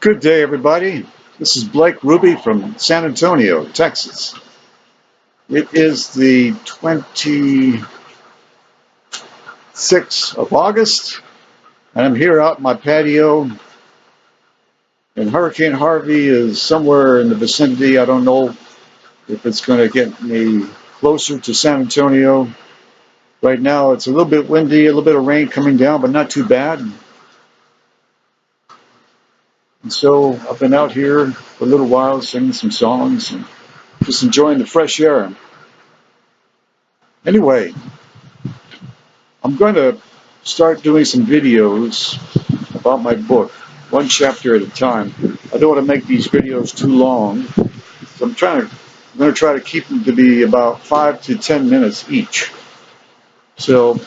Good day, everybody. This is Blake Rubie from San Antonio, Texas. It is the 26th of August, and I'm here out in my patio, and Hurricane Harvey is somewhere in the vicinity. I don't know if it's going to get me closer to San Antonio. Right now, it's a little bit windy, a little bit of rain coming down, but not too bad. And so I've been out here for a little while singing some songs and just enjoying the fresh air. Anyway, I'm going to start doing some videos about my book, one chapter at a time. I don't want to make these videos too long, so I'm going to try to keep them to be about 5 to 10 minutes each. So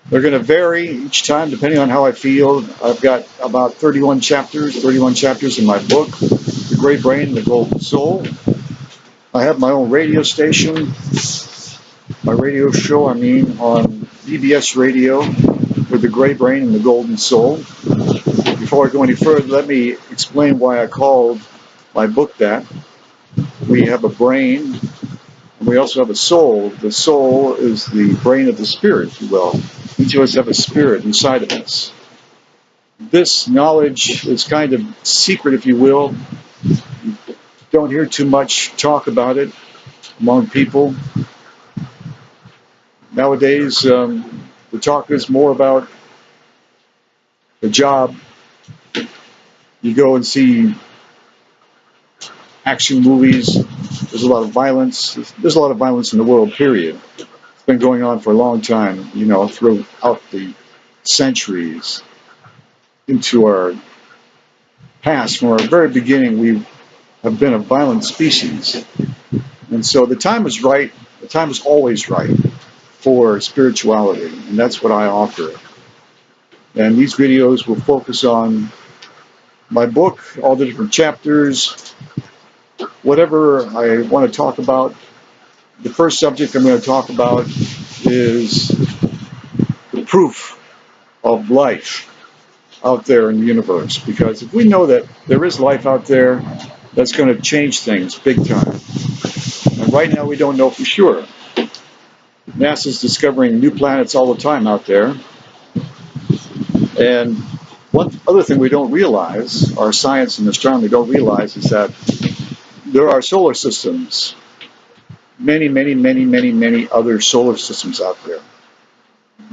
they're going to vary each time depending on how I feel. I've got about 31 chapters in my book, The Great Brain and the Golden Soul. I have my own radio station, my radio show, on PBS Radio with The Great Brain and the Golden Soul. Before I go any further, let me explain why I called my book that. We have a brain, and we also have a soul. The soul is the brain of the spirit, if you will. Each of us have a spirit inside of us. This knowledge is kind of secret, if you will. You don't hear too much talk about it among people. Nowadays, the talk is more about the job. You go and see action movies. There's a lot of violence. There's a lot of violence in the world, period. It's been going on for a long time, throughout the centuries. Into our past, from our very beginning, we have been a violent species. And so the time is right. The time is always right for spirituality, and that's what I offer. And these videos will focus on my book, all the different chapters, whatever I want to talk about. The first subject I'm going to talk about is the proof of life out there in the universe. Because if we know that there is life out there, that's going to change things big time. And right now we don't know for sure. NASA's discovering new planets all the time out there. And one other thing we don't realize, our science and astronomy don't realize, is that there are solar systems, many other solar systems out there.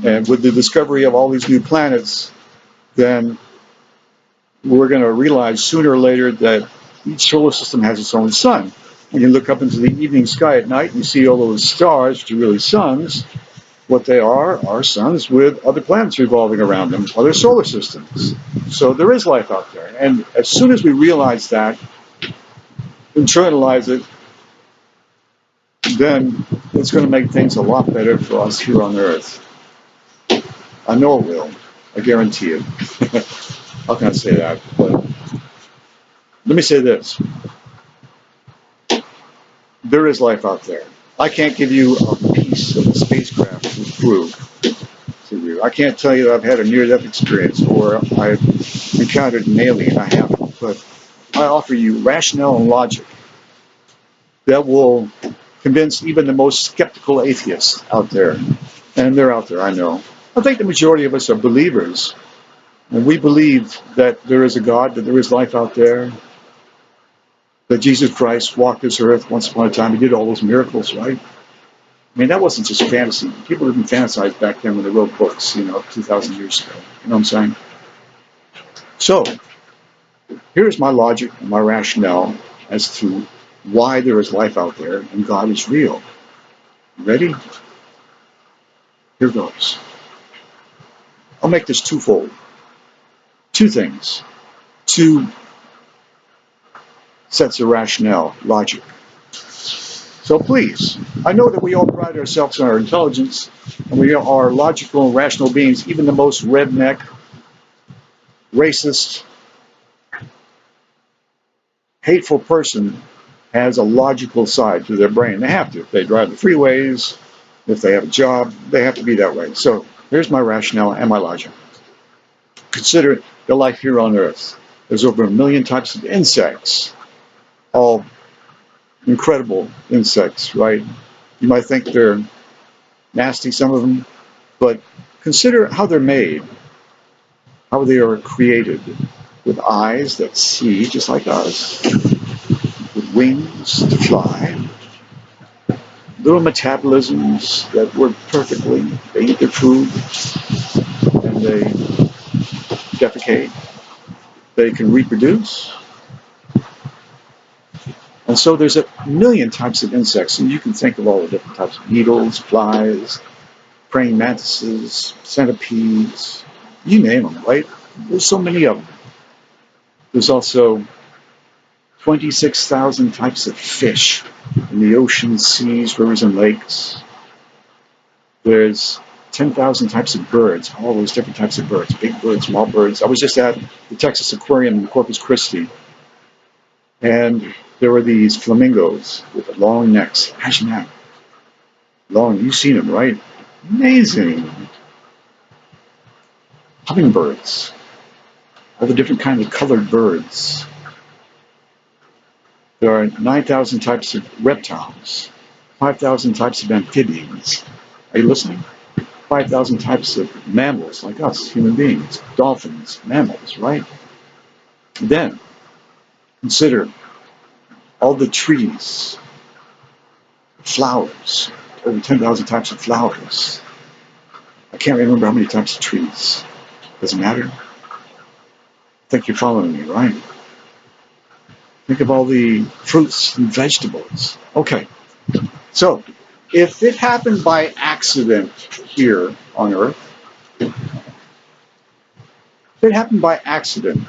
And with the discovery of all these new planets, then we're going to realize sooner or later that each solar system has its own sun. When you look up into the evening sky at night and you see all those stars, which are really suns, what they are suns with other planets revolving around them, other solar systems. So there is life out there. And as soon as we realize that, internalize it, then it's going to make things a lot better for us here on Earth. I know it will. I guarantee it. How can I say that? But let me say this. There is life out there. I can't give you a piece of the spacecraft with proof to you. I can't tell you that I've had a near-death experience or I've encountered an alien. I haven't. But I offer you rationale and logic that will convince even the most skeptical atheists out there. And they're out there, I know. I think the majority of us are believers. And we believe that there is a God, that there is life out there, that Jesus Christ walked this earth once upon a time. He did all those miracles, right? I mean, that wasn't just fantasy. People didn't fantasize back then when they wrote books, 2,000 years ago. You know what I'm saying? So, here's my logic and my rationale as to why there is life out there and God is real. Ready? Here goes. I'll make this twofold. Two things. Two sets of rationale, logic. So please, I know that we all pride ourselves on our intelligence, and we are logical and rational beings. Even the most redneck, racist, hateful person has a logical side to their brain. They have to. If they drive the freeways, if they have a job, they have to be that way. So here's my rationale and my logic. Consider the life here on Earth. There's over 1 million types of insects, all incredible insects, right? You might think they're nasty, some of them, but consider how they're made, how they are created, with eyes that see just like us, with wings to fly, little metabolisms that work perfectly. They eat their food and they defecate. They can reproduce. And so there's 1 million types of insects, and you can think of all the different types of beetles, flies, praying mantises, centipedes, you name them, right? There's so many of them. There's also 26,000 types of fish in the oceans, seas, rivers, and lakes. There's 10,000 types of birds, all those different types of birds, big birds, small birds. I was just at the Texas Aquarium in Corpus Christi, and there were these flamingos with long necks. Imagine that. Long, you've seen them, right? Amazing. Hummingbirds, all the different kinds of colored birds. There are 9,000 types of reptiles, 5,000 types of amphibians. Are you listening? 5,000 types of mammals like us, human beings, dolphins, mammals, right? Then consider all the trees, flowers, over 10,000 types of flowers. I can't remember how many types of trees. Doesn't matter. I think you're following me, right? Think of all the fruits and vegetables. Okay, so if it happened by accident here on Earth, if it happened by accident,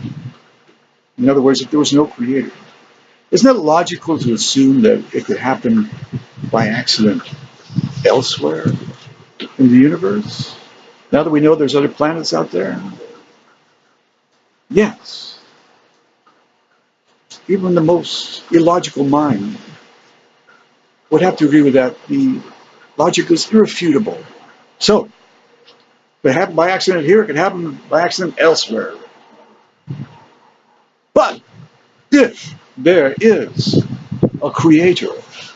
in other words, if there was no creator, isn't it logical to assume that it could happen by accident elsewhere in the universe? Now that we know there's other planets out there? Yes. Even the most illogical mind would have to agree with that. The logic is irrefutable. So, if it happened by accident here, it could happen by accident elsewhere. But if there is a creator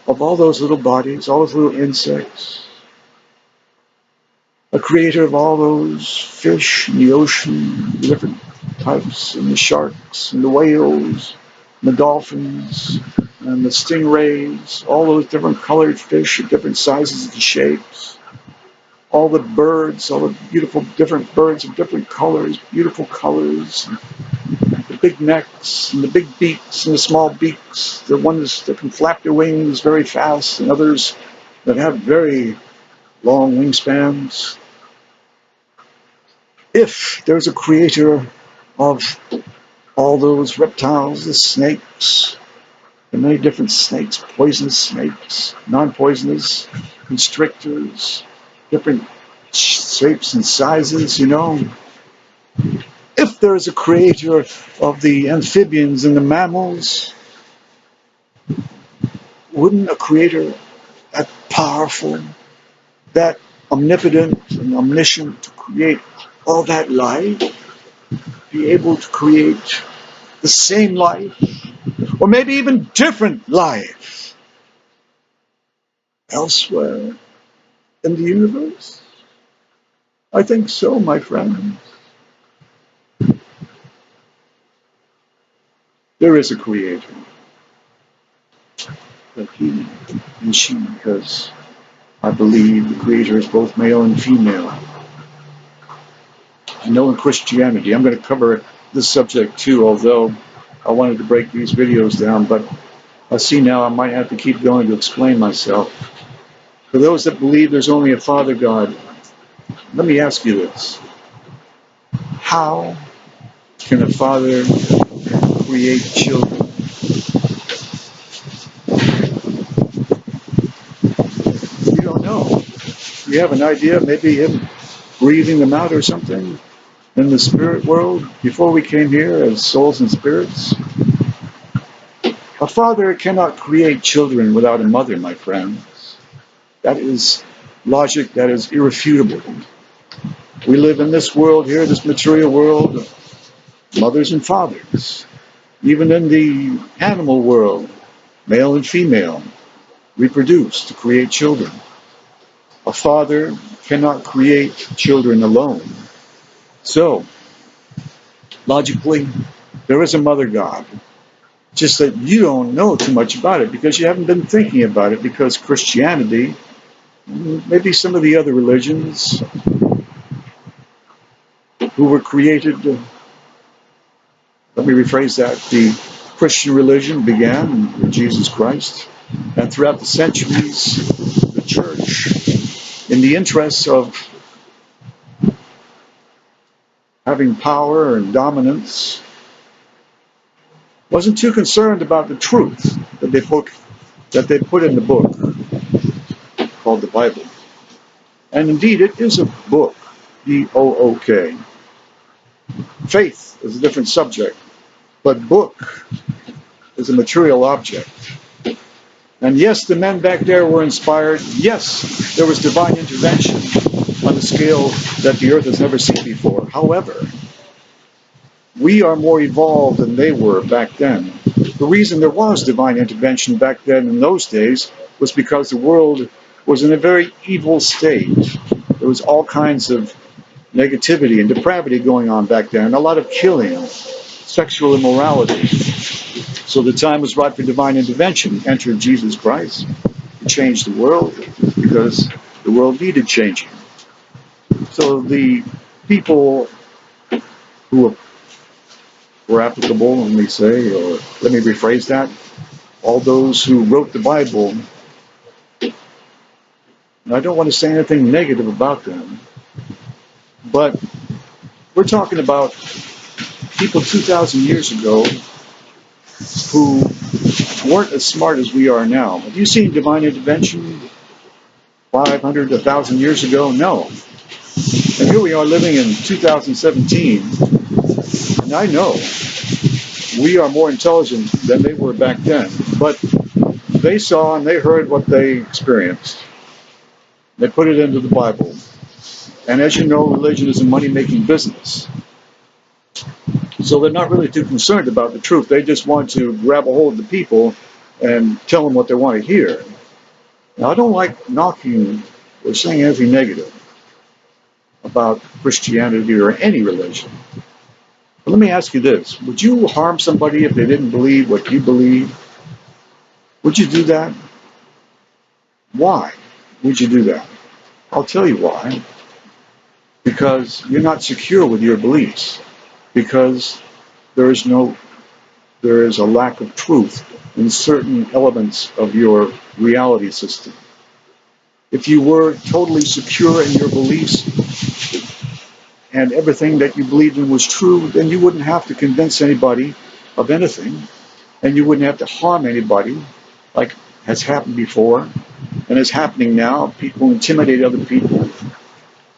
of all those little bodies, all those little insects, a creator of all those fish in the ocean, the different types, and the sharks, and the whales, and the dolphins, and the stingrays, all those different colored fish of different sizes and shapes, all the birds, all the beautiful different birds of different colors, beautiful colors, the big necks, and the big beaks, and the small beaks, the ones that can flap their wings very fast, and others that have very long wingspans. If there's a creator of all those reptiles, the snakes, the many different snakes, poisonous snakes, non-poisonous, constrictors, different shapes and sizes, if there's a creator of the amphibians and the mammals, wouldn't a creator that powerful, that omnipotent and omniscient to create all that life, be able to create the same life, or maybe even different life, elsewhere in the universe? I think so, my friend. There is a creator, but he and she, because I believe the creator is both male and female. I know in Christianity, I'm going to cover this subject too, although I wanted to break these videos down, but I see now I might have to keep going to explain myself. For those that believe there's only a Father God, let me ask you this. How can a father create children? We don't know. You have an idea, maybe him breathing them out or something in the spirit world before we came here as souls and spirits? A father cannot create children without a mother, my friends. That is logic that is irrefutable. We live in this world here, this material world, mothers and fathers. Even in the animal world, male and female reproduce to create children. A father cannot create children alone. So, logically, there is a mother God. Just that you don't know too much about it because you haven't been thinking about it, because Christianity, maybe some of the other religions who were created, let me rephrase that, the Christian religion began with Jesus Christ, and throughout the centuries, the church, in the interests of having power and dominance, wasn't too concerned about the truth that they put in the book called the Bible. And indeed, it is a book, B-O-O-K. Faith is a different subject, but book is a material object. And yes, the men back there were inspired. Yes, there was divine intervention on a scale that the earth has never seen before. However, we are more evolved than they were back then. The reason there was divine intervention back then in those days was because the world was in a very evil state. There was all kinds of negativity and depravity going on back then, a lot of killing, sexual immorality. So the time was ripe for divine intervention. Entered Jesus Christ to change the world because the world needed changing. So the people who were applicable, let me say, or let me rephrase that, all those who wrote the Bible, and I don't want to say anything negative about them, but we're talking about people 2,000 years ago who weren't as smart as we are now. Have you seen divine intervention 500, 1,000 years ago? No. And here we are living in 2017, and I know we are more intelligent than they were back then, but they saw and they heard what they experienced. They put it into the Bible. And as you know, religion is a money-making business. So they're not really too concerned about the truth. They just want to grab a hold of the people and tell them what they want to hear. Now, I don't like knocking or saying anything negative about Christianity or any religion. But let me ask you this. Would you harm somebody if they didn't believe what you believe? Would you do that? Why would you do that? I'll tell you why. Because you're not secure with your beliefs. Because there is a lack of truth in certain elements of your reality system. If you were totally secure in your beliefs and everything that you believed in was true, then you wouldn't have to convince anybody of anything, and you wouldn't have to harm anybody, like has happened before and is happening now. People intimidate other people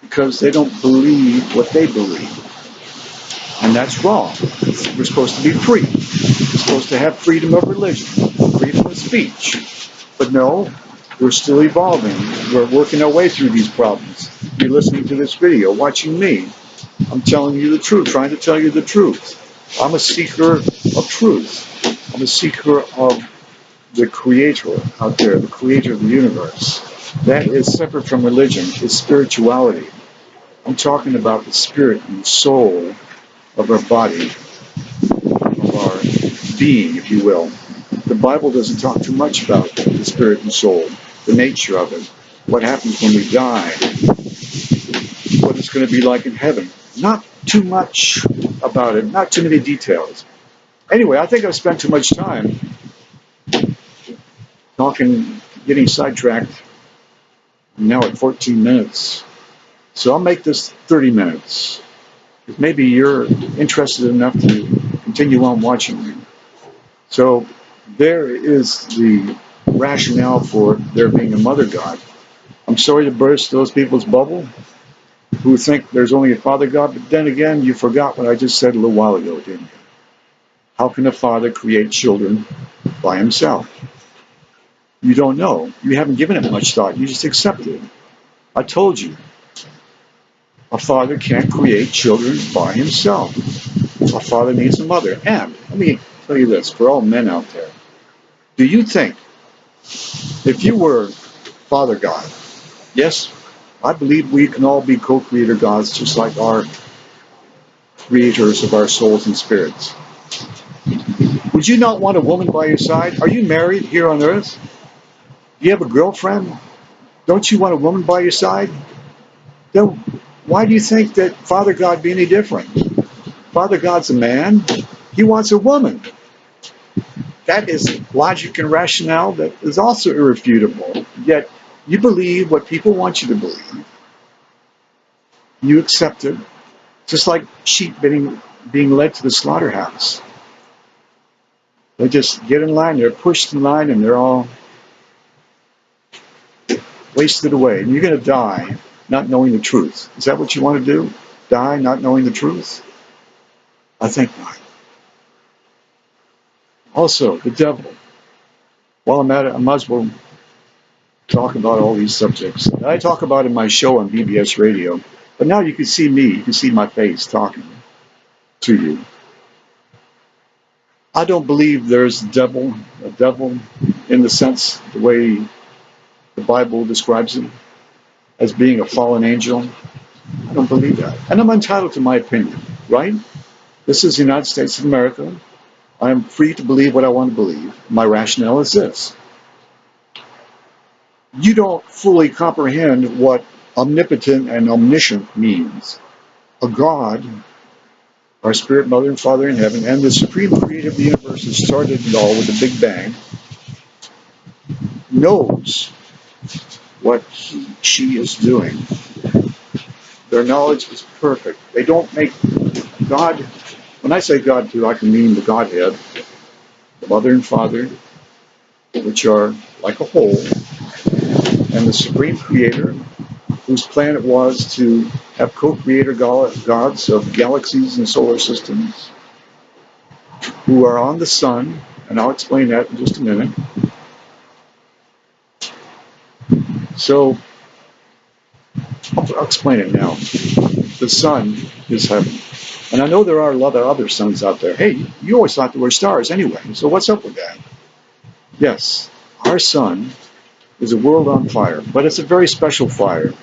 because they don't believe what they believe. And that's wrong. We're supposed to be free. We're supposed to have freedom of religion, freedom of speech. But no, we're still evolving. We're working our way through these problems. You're listening to this video, watching me. I'm telling you the truth, trying to tell you the truth. I'm a seeker of truth. I'm a seeker of the Creator out there, the Creator of the universe. That is separate from religion. It's spirituality. I'm talking about the spirit and the soul of our body, of our being, if you will. The Bible doesn't talk too much about the spirit and soul, the nature of it, what happens when we die, what it's going to be like in heaven. Not too much about it, not too many details. Anyway, I think I've spent too much time talking, getting sidetracked. I'm now at 14 minutes. So I'll make this 30 minutes. Maybe you're interested enough to continue on watching me. So there is the rationale for there being a mother God. I'm sorry to burst those people's bubble who think there's only a father God, but then again, you forgot what I just said a little while ago, didn't you? How can a father create children by himself? You don't know. You haven't given it much thought. You just accepted it. I told you. A father can't create children by himself. A father needs a mother. And let me tell you this, for all men out there, do you think if you were Father God, yes, I believe we can all be co-creator gods just like our creators of our souls and spirits. Would you not want a woman by your side? Are you married here on earth? Do you have a girlfriend? Don't you want a woman by your side? Then why do you think that Father God be any different? Father God's a man. He wants a woman. That is logic and rationale that is also irrefutable. Yet you believe what people want you to believe. You accept it, just like sheep being led to the slaughterhouse. They just get in line, they're pushed in line, and they're all wasted away. And you're going to die not knowing the truth. Is that what you want to do? Die not knowing the truth? I think not. Also, the devil. While I'm at it, I might as well talk about all these subjects. I talk about in my show on BBS Radio, but now you can see me, you can see my face talking to you. I don't believe there's a devil in the sense, the way the Bible describes him, as being a fallen angel. I don't believe that. And I'm entitled to my opinion, right? This is the United States of America. I am free to believe what I want to believe. My rationale is this. You don't fully comprehend what omnipotent and omniscient means. A God, our spirit mother and father in heaven, and the supreme creator of the universe who started it all with the Big Bang, knows what she is doing. Their knowledge is perfect. They don't make God, when I say God too, I can mean the Godhead, the mother and father, which are like a whole, and the supreme creator, whose plan it was to have co-creator gods of galaxies and solar systems, who are on the sun, and I'll explain that in just a minute. So, I'll explain it now. The sun is heaven. And I know there are a lot of other suns out there. Hey, you always thought there were stars anyway, so what's up with that? Yes, our sun is a world on fire, but it's a very special fire.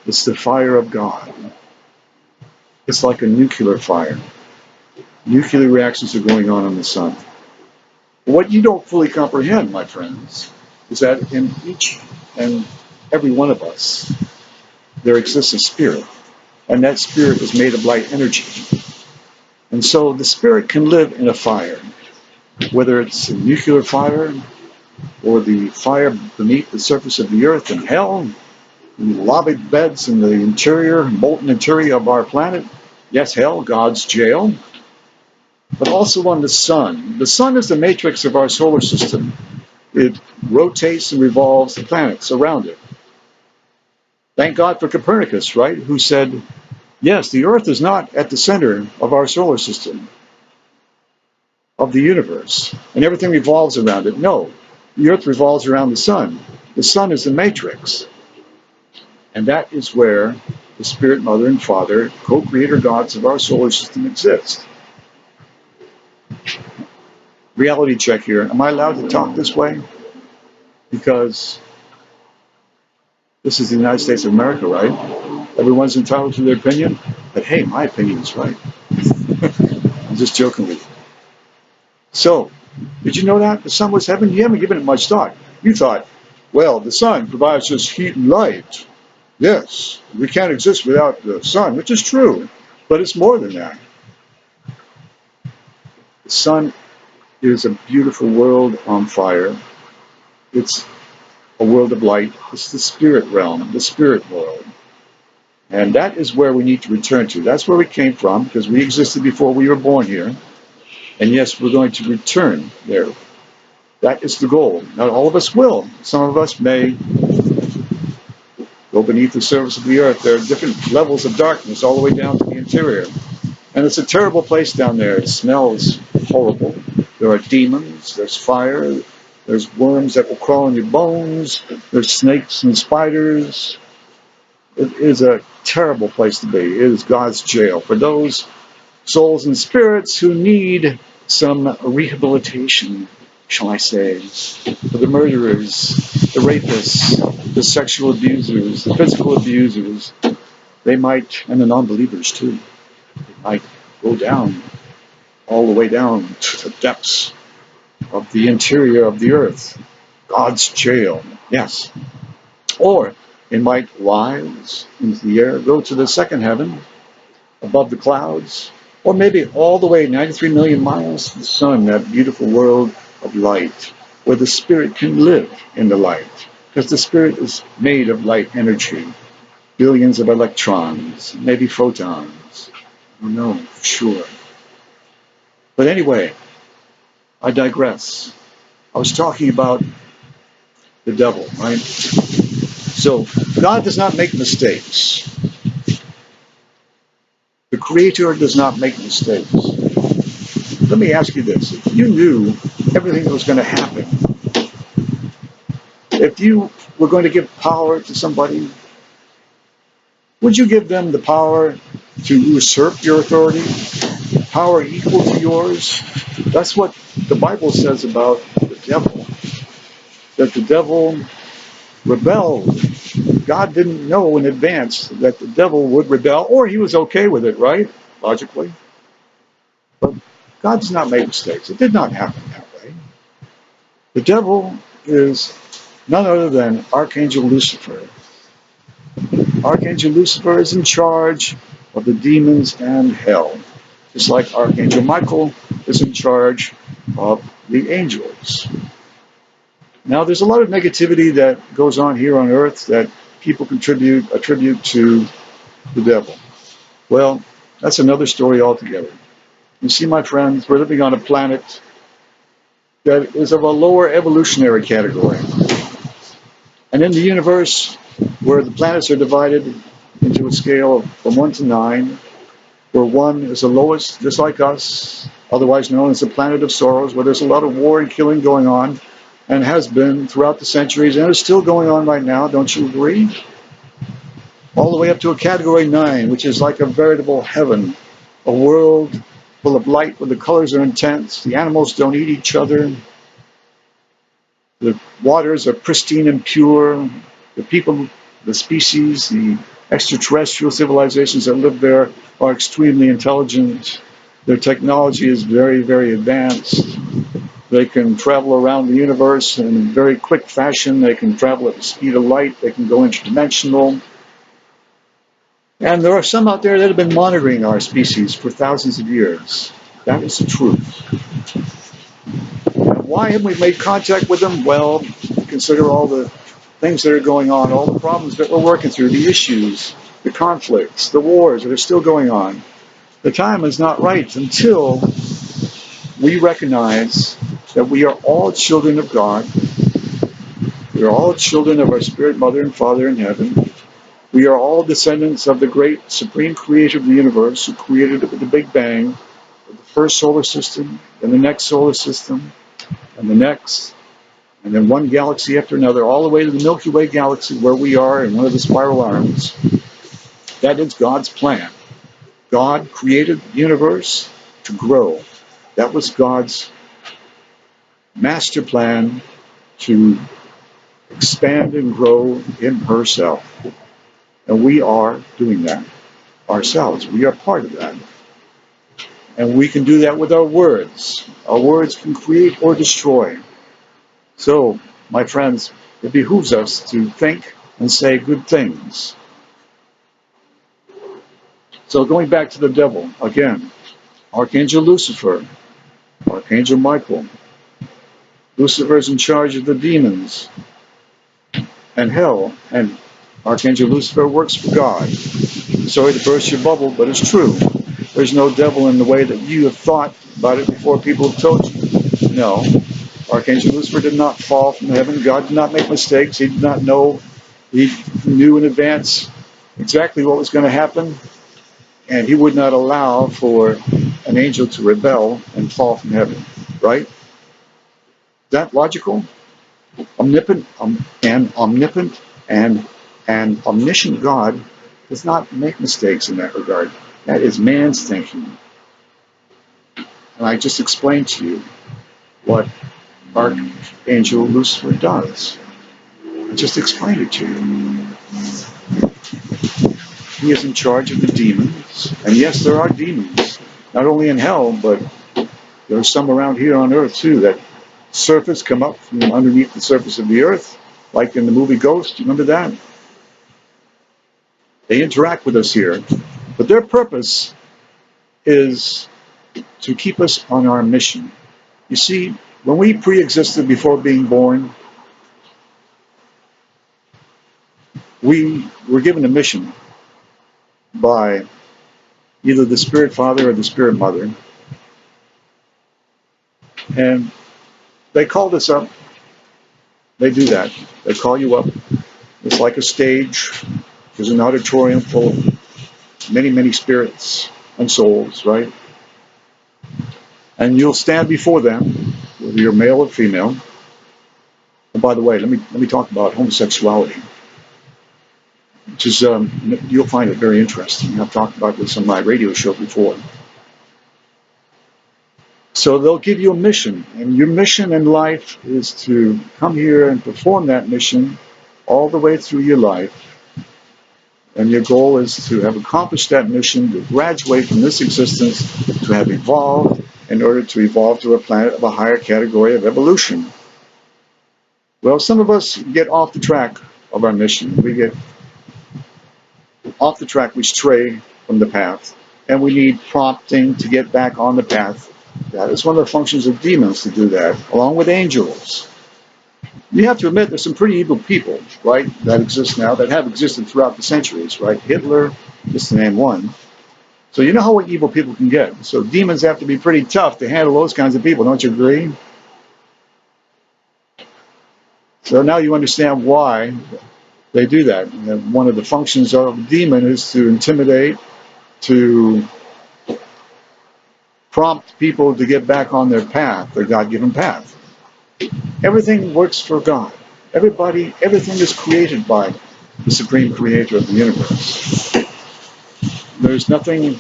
It's the fire of God. It's like a nuclear fire. Nuclear reactions are going on the sun. What you don't fully comprehend, my friends, is that in each and every one of us, there exists a spirit, and that spirit is made of light energy. And so the spirit can live in a fire, whether it's a nuclear fire or the fire beneath the surface of the earth in hell, in lava beds in the interior, molten interior of our planet. Yes, hell, God's jail. But also on the sun. The sun is the matrix of our solar system. It rotates and revolves the planets around it. Thank God for Copernicus, right? Who said, yes, the earth is not at the center of our solar system, of the universe, and everything revolves around it. No, the earth revolves around the sun. The sun is the matrix. And that is where the spirit mother and father, co-creator gods of our solar system, exist. Reality check here. Am I allowed to talk this way? Because this is the United States of America, right? Everyone's entitled to their opinion. But hey, my opinion is right. I'm just joking with you. So, did you know that the sun was heaven? You haven't given it much thought. You thought, well, the sun provides us heat and light. Yes, we can't exist without the sun, which is true. But it's more than that. The sun is a beautiful world on fire. It's a world of light. It's the spirit realm, the spirit world. And that is where we need to return to. That's where we came from, because we existed before we were born here. And yes, we're going to return there. That is the goal. Not all of us will. Some of us may go beneath the surface of the earth. There are different levels of darkness all the way down to the interior. And it's a terrible place down there. It smells horrible. There are demons. There's fire. There's worms that will crawl on your bones. There's snakes and spiders. It is a terrible place to be. It is God's jail. For those souls and spirits who need some rehabilitation, shall I say, for the murderers, the rapists, the sexual abusers, the physical abusers. They might, and the non-believers too, they might go down, all the way down to the depths of the interior of the earth, God's jail, yes. Or it might rise into the air, go to the second heaven, above the clouds, or maybe all the way 93 million miles to the sun, that beautiful world of light, where the spirit can live in the light, because the spirit is made of light energy, billions of electrons, maybe photons. I don't know for sure. But anyway, I digress. I was talking about the devil, right? So God does not make mistakes. The Creator does not make mistakes. Let me ask you this. If you knew everything that was going to happen, if you were going to give power to somebody, would you give them the power to usurp your authority? Power equal to yours? That's what the Bible says about the devil. That the devil rebelled. God didn't know in advance that the devil would rebel, or he was okay with it, right? Logically. But God does not make mistakes. It did not happen that way. The devil is none other than Archangel Lucifer. Archangel Lucifer is in charge of the demons and hell, just like Archangel Michael is in charge of the angels. Now, there's a lot of negativity that goes on here on earth that people attribute to the devil. Well, that's another story altogether. You see, my friends, we're living on a planet that is of a lower evolutionary category. And in the universe, where the planets are divided into a scale from 1 to 9, where 1 is the lowest, just like us, otherwise known as the planet of sorrows, where there's a lot of war and killing going on, and has been throughout the centuries, and is still going on right now, don't you agree? All the way up to a category 9, which is like a veritable heaven, a world full of light where the colors are intense, the animals don't eat each other, the waters are pristine and pure, the people, the species, the extraterrestrial civilizations that live there are extremely intelligent. Their technology is very, very advanced. They can travel around the universe in very quick fashion. They can travel at the speed of light. They can go interdimensional. And there are some out there that have been monitoring our species for thousands of years. That is the truth. And why haven't we made contact with them? Well, consider all the things that are going on, all the problems that we're working through, the issues, the conflicts, the wars that are still going on. The time is not right until we recognize that we are all children of God. We are all children of our spirit mother and father in heaven. We are all descendants of the great supreme creator of the universe who created it with the Big Bang, with the first solar system, and the next solar system, and the next, and then one galaxy after another, all the way to the Milky Way galaxy where we are in one of the spiral arms. That is God's plan. God created the universe to grow. That was God's master plan to expand and grow in herself. And we are doing that ourselves. We are part of that. And we can do that with our words. Our words can create or destroy. So, my friends, it behooves us to think and say good things. So going back to the devil, again, Archangel Lucifer, Archangel Michael. Lucifer is in charge of the demons and hell, and Archangel Lucifer works for God. Sorry to burst your bubble, but it's true. There's no devil in the way that you have thought about it before people have told you. No. Archangel Lucifer did not fall from heaven. God did not make mistakes. He did not know. He knew in advance exactly what was going to happen, and he would not allow for an angel to rebel and fall from heaven. Right? Is that logical? Omnipotent and omniscient God does not make mistakes in that regard. That is man's thinking. And I just explained to you what Archangel Lucifer does. I just explained it to you. He is in charge of the demons. And yes, there are demons, not only in hell, but there are some around here on earth too that surface, come up from underneath the surface of the earth, like in the movie Ghost. You remember that? They interact with us here, but their purpose is to keep us on our mission. You see, when we pre-existed before being born, we were given a mission by either the Spirit Father or the Spirit Mother. And they called us up. They do that. They call you up. It's like a stage. There's an auditorium full of many, many spirits and souls, right? And you'll stand before them, whether you're male or female. And by the way, let me talk about homosexuality, which is you'll find it very interesting. I've talked about this on my radio show before. So they'll give you a mission, and your mission in life is to come here and perform that mission all the way through your life. And your goal is to have accomplished that mission, to graduate from this existence, to have evolved in order to evolve to a planet of a higher category of evolution. Well, some of us get off the track of our mission. We get off the track, we stray from the path, and we need prompting to get back on the path. That is one of the functions of demons, to do that, along with angels. You have to admit there's some pretty evil people, right, that exist now, that have existed throughout the centuries, right? Hitler, just to name one. So you know how evil people can get. So demons have to be pretty tough to handle those kinds of people, don't you agree? So now you understand why they do that. And one of the functions of a demon is to intimidate, to prompt people to get back on their path, their God-given path. Everything works for God. Everything is created by the Supreme Creator of the universe. There's nothing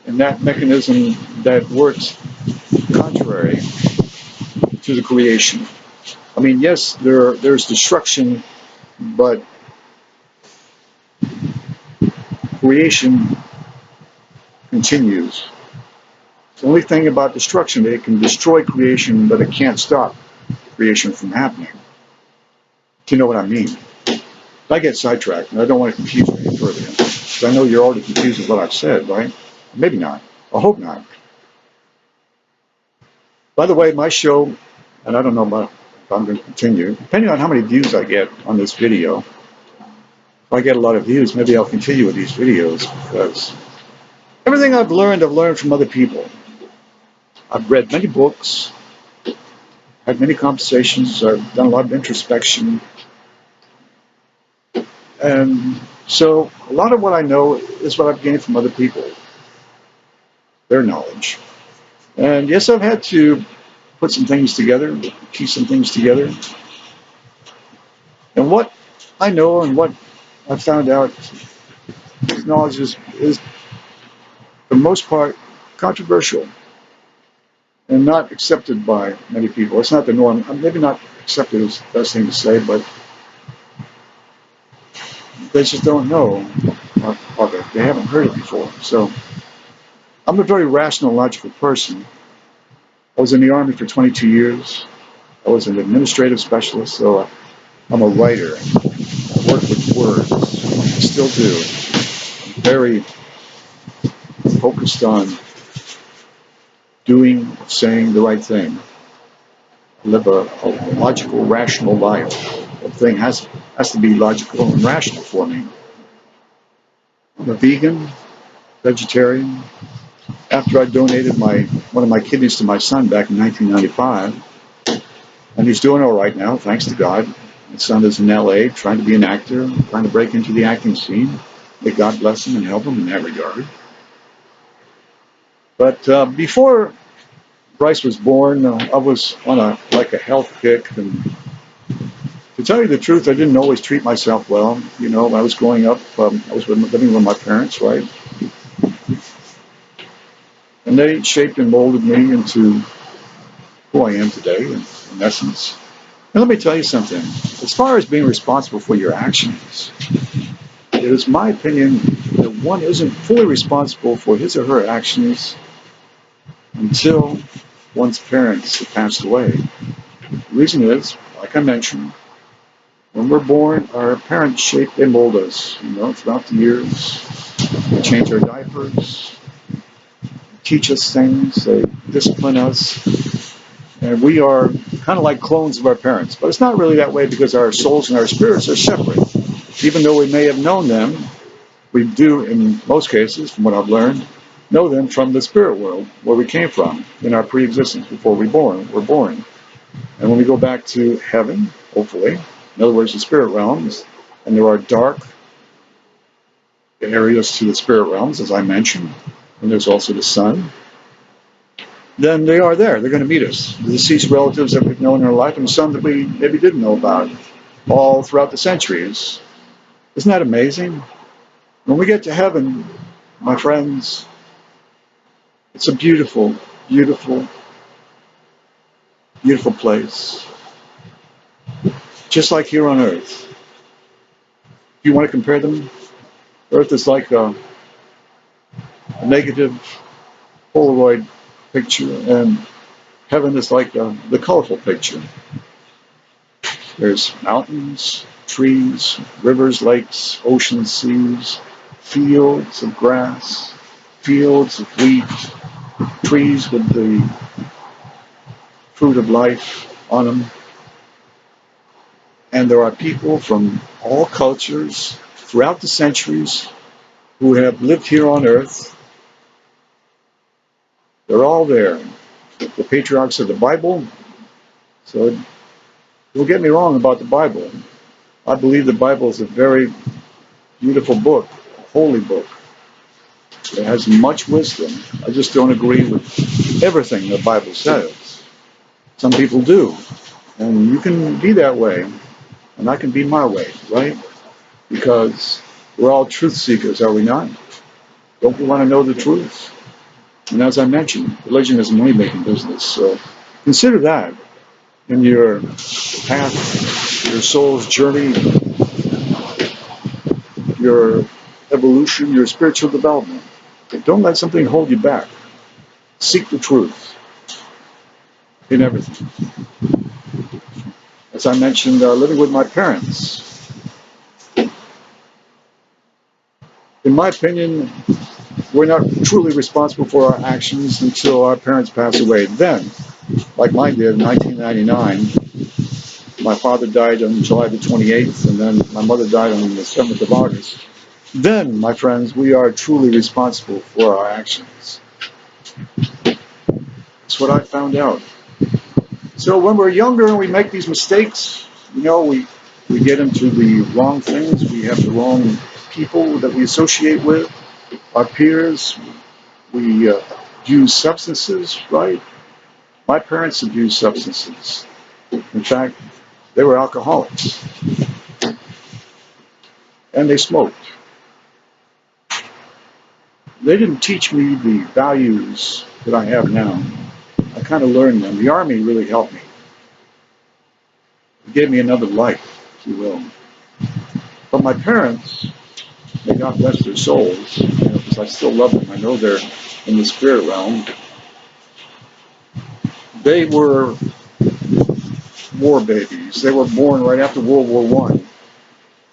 in that mechanism that works contrary to the creation. I mean, yes, there's destruction, but creation continues. The only thing about destruction, it can destroy creation, but it can't stop creation from happening. Do you know what I mean? I get sidetracked, and I don't want to confuse you any further. Because I know you're already confused with what I've said, right? Maybe not. I hope not. By the way, my show, and I don't know if I'm going to continue, depending on how many views I get on this video. If I get a lot of views, maybe I'll continue with these videos, because everything I've learned from other people. I've read many books, had many conversations, I've done a lot of introspection. And so a lot of what I know is what I've gained from other people, their knowledge. And yes, I've had to put some things together, keep some things together. And what I know and what I found out, this knowledge is for the most part, controversial and not accepted by many people. It's not the norm. Maybe not accepted is the best thing to say, but they just don't know of it. They haven't heard it before. So I'm a very rational, logical person. I was in the Army for 22 years. I was an administrative specialist, so I'm a writer. I work with words. I still do. I'm very focused on doing, saying the right thing. I live a logical, rational life. Everything has to be logical and rational for me. I'm a vegan, vegetarian. After I donated one of my kidneys to my son back in 1995, and he's doing all right now, thanks to God. My son is in LA, trying to be an actor, trying to break into the acting scene. May God bless him and help him in that regard. But before Bryce was born, I was on a health kick, and to tell you the truth, I didn't always treat myself well. You know, when I was growing up, I was living with my parents, right? And And they shaped and molded me into who I am today, in essence. And let me tell you something. As far as being responsible for your actions, it is my opinion that one isn't fully responsible for his or her actions until one's parents have passed away. The reason is, like I mentioned, when we're born, our parents shape and mold us, throughout the years. They change our diapers, teach us things, they discipline us, and we are kind of like clones of our parents. But it's not really that way because our souls and our spirits are separate. Even though we may have known them, we do, in most cases, from what I've learned, know them from the spirit world, where we came from, in our pre-existence, before we're born. And when we go back to heaven, hopefully, in other words, the spirit realms, and there are dark areas to the spirit realms, as I mentioned, and there's also the sun, then they are there. They're going to meet us. The deceased relatives that we've known in our life, and some that we maybe didn't know about, all throughout the centuries. Isn't that amazing? When we get to heaven, my friends, it's a beautiful, beautiful, beautiful place. Just like here on earth. If you want to compare them, earth is like a negative Polaroid picture, and heaven is like the colorful picture. There's mountains, trees, rivers, lakes, oceans, seas, fields of grass, fields of wheat, trees with the fruit of life on them. And there are people from all cultures throughout the centuries who have lived here on earth. They're all there. The patriarchs of the Bible. So don't get me wrong about the Bible. I believe the Bible is a very beautiful book, a holy book. It has much wisdom. I just don't agree with everything the Bible says. Some people do. And you can be that way. And I can be my way, right? Because we're all truth seekers, are we not? Don't we want to know the truth? And as I mentioned, religion is a money-making business. So consider that in your path, your soul's journey, your evolution, your spiritual development. Don't let something hold you back. Seek the truth in everything. As I mentioned, living with my parents. In my opinion, we're not truly responsible for our actions until our parents pass away. Then, like mine did in 1999, my father died on July the 28th, and then my mother died on the 7th of August. Then, my friends, we are truly responsible for our actions. That's what I found out. So when we're younger and we make these mistakes, we get into the wrong things. We have the wrong people that we associate with, our peers. We use substances, right? My parents abused substances. In fact, they were alcoholics. And they smoked. They didn't teach me the values that I have now. I kind of learned them. The Army really helped me. It gave me another life, if you will. But my parents, may God bless their souls, because I still love them. I know they're in the spirit realm. They were war babies. They were born right after World War I.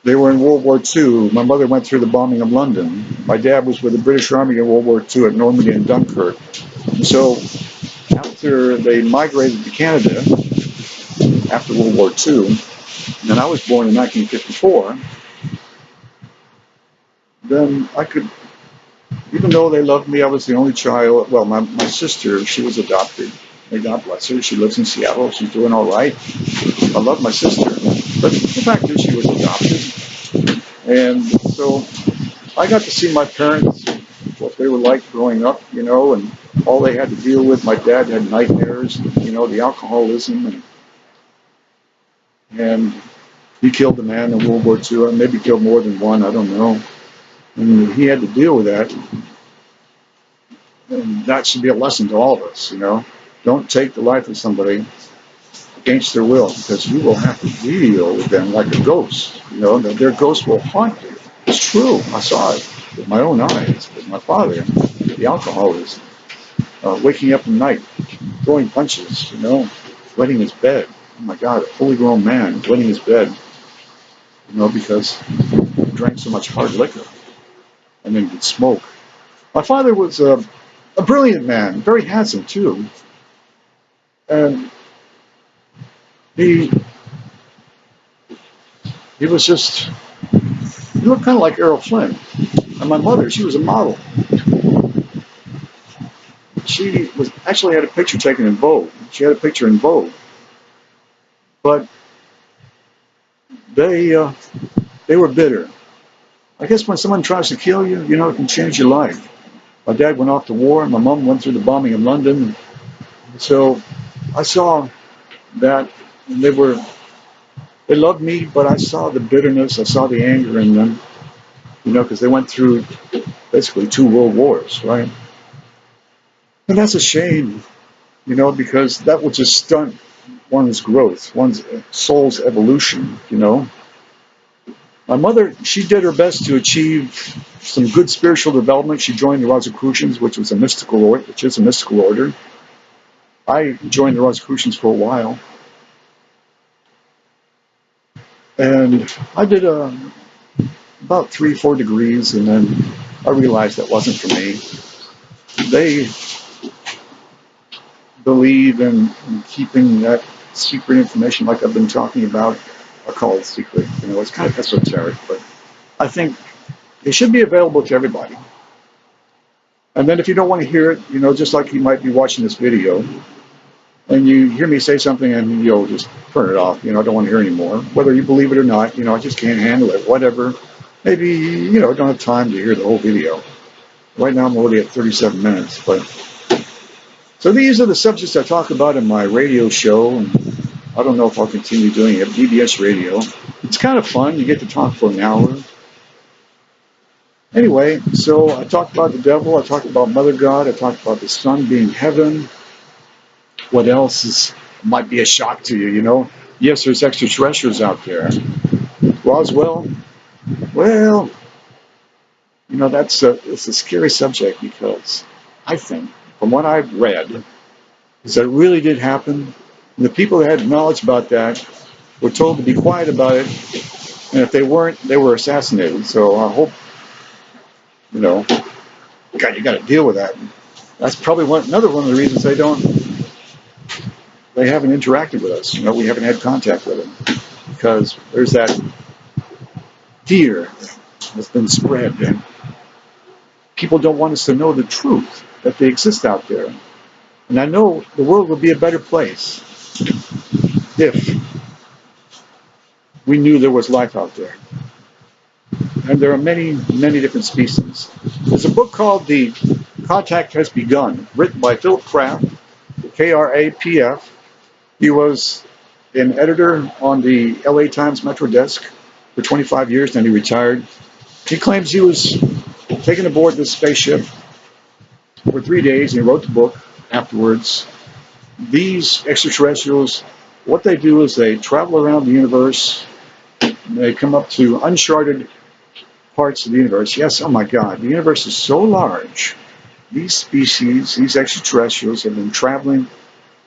They were in World War II. My mother went through the bombing of London. My dad was with the British Army in World War II at Normandy and Dunkirk. And so after they migrated to Canada, after World War II, and I was born in 1954, then I could, even though they loved me, I was the only child. Well, my sister, she was adopted. May God bless her. She lives in Seattle. She's doing all right. I love my sister. But the fact is she was adopted. And so I got to see my parents, what they were like growing up, and all they had to deal with. My dad had nightmares, the alcoholism. And he killed a man in World War II, or maybe killed more than one, I don't know. And he had to deal with that. And that should be a lesson to all of us, you know. Don't take the life of somebody against their will, because you will have to deal with them like a ghost. You know, their ghost will haunt you. It's true. I saw it with my own eyes, with my father, the alcoholism, waking up at night, throwing punches, you know, wetting his bed. Oh my God, a fully grown man wetting his bed, you know, because he drank so much hard liquor and then would smoke. My father was a brilliant man, very handsome too, and he he was just, he looked kind of like Errol Flynn. And my mother, she was a model. She was actually had a picture taken in Vogue. She had a picture in Vogue, but they uh, they were bitter. I guess when someone tries to kill you, you know, it can change your life. My dad went off to war, and my mom went through the bombing of London. So I saw that they loved me, but I saw the bitterness, I saw the anger in them, you know, because they went through basically 2 world wars, right? And that's a shame, you know, because that will just stunt one's growth, one's soul's evolution, you know. My mother, she did her best to achieve some good spiritual development. She joined the Rosicrucians, which is a mystical order. I joined the Rosicrucians for a while, and I did about 3, 4 degrees, and then I realized that wasn't for me. They believe in keeping that secret information, like I've been talking about. I call it secret. You know, it's kind of esoteric, but I think it should be available to everybody. And then if you don't want to hear it, you know, just like you might be watching this video, and you hear me say something and you'll just turn it off, you know, I don't want to hear anymore. Whether you believe it or not, you know, I just can't handle it, whatever. Maybe, you know, I don't have time to hear the whole video. Right now I'm already at 37 minutes, but so these are the subjects I talk about in my radio show, and I don't know if I'll continue doing it. BBS radio. It's kind of fun. You get to talk for an hour. Anyway, so I talked about the devil. I talked about Mother God. I talked about the sun being heaven. What else might be a shock to you? You know, yes, there's extraterrestrials out there. Roswell. Well, you know, it's a scary subject because I think, from what I've read, is that it really did happen. And the people that had knowledge about that were told to be quiet about it, and if they weren't, they were assassinated. So I hope, you know, God, you got to deal with that. That's probably another one of the reasons they haven't interacted with us. You know, we haven't had contact with them because there's that fear that's been spread, and people don't want us to know the truth that they exist out there. And I know the world would be a better place if we knew there was life out there. And there are many, many different species. There's a book called The Contact Has Begun, written by Philip Kraft, Krapf. He was an editor on the LA Times Metro desk for 25 years, then he retired. He claims he was taken aboard this spaceship for 3 days, and he wrote the book afterwards. These extraterrestrials, what they do is they travel around the universe, and they come up to uncharted parts of the universe. Yes, oh my God, the universe is so large. These species, these extraterrestrials, have been traveling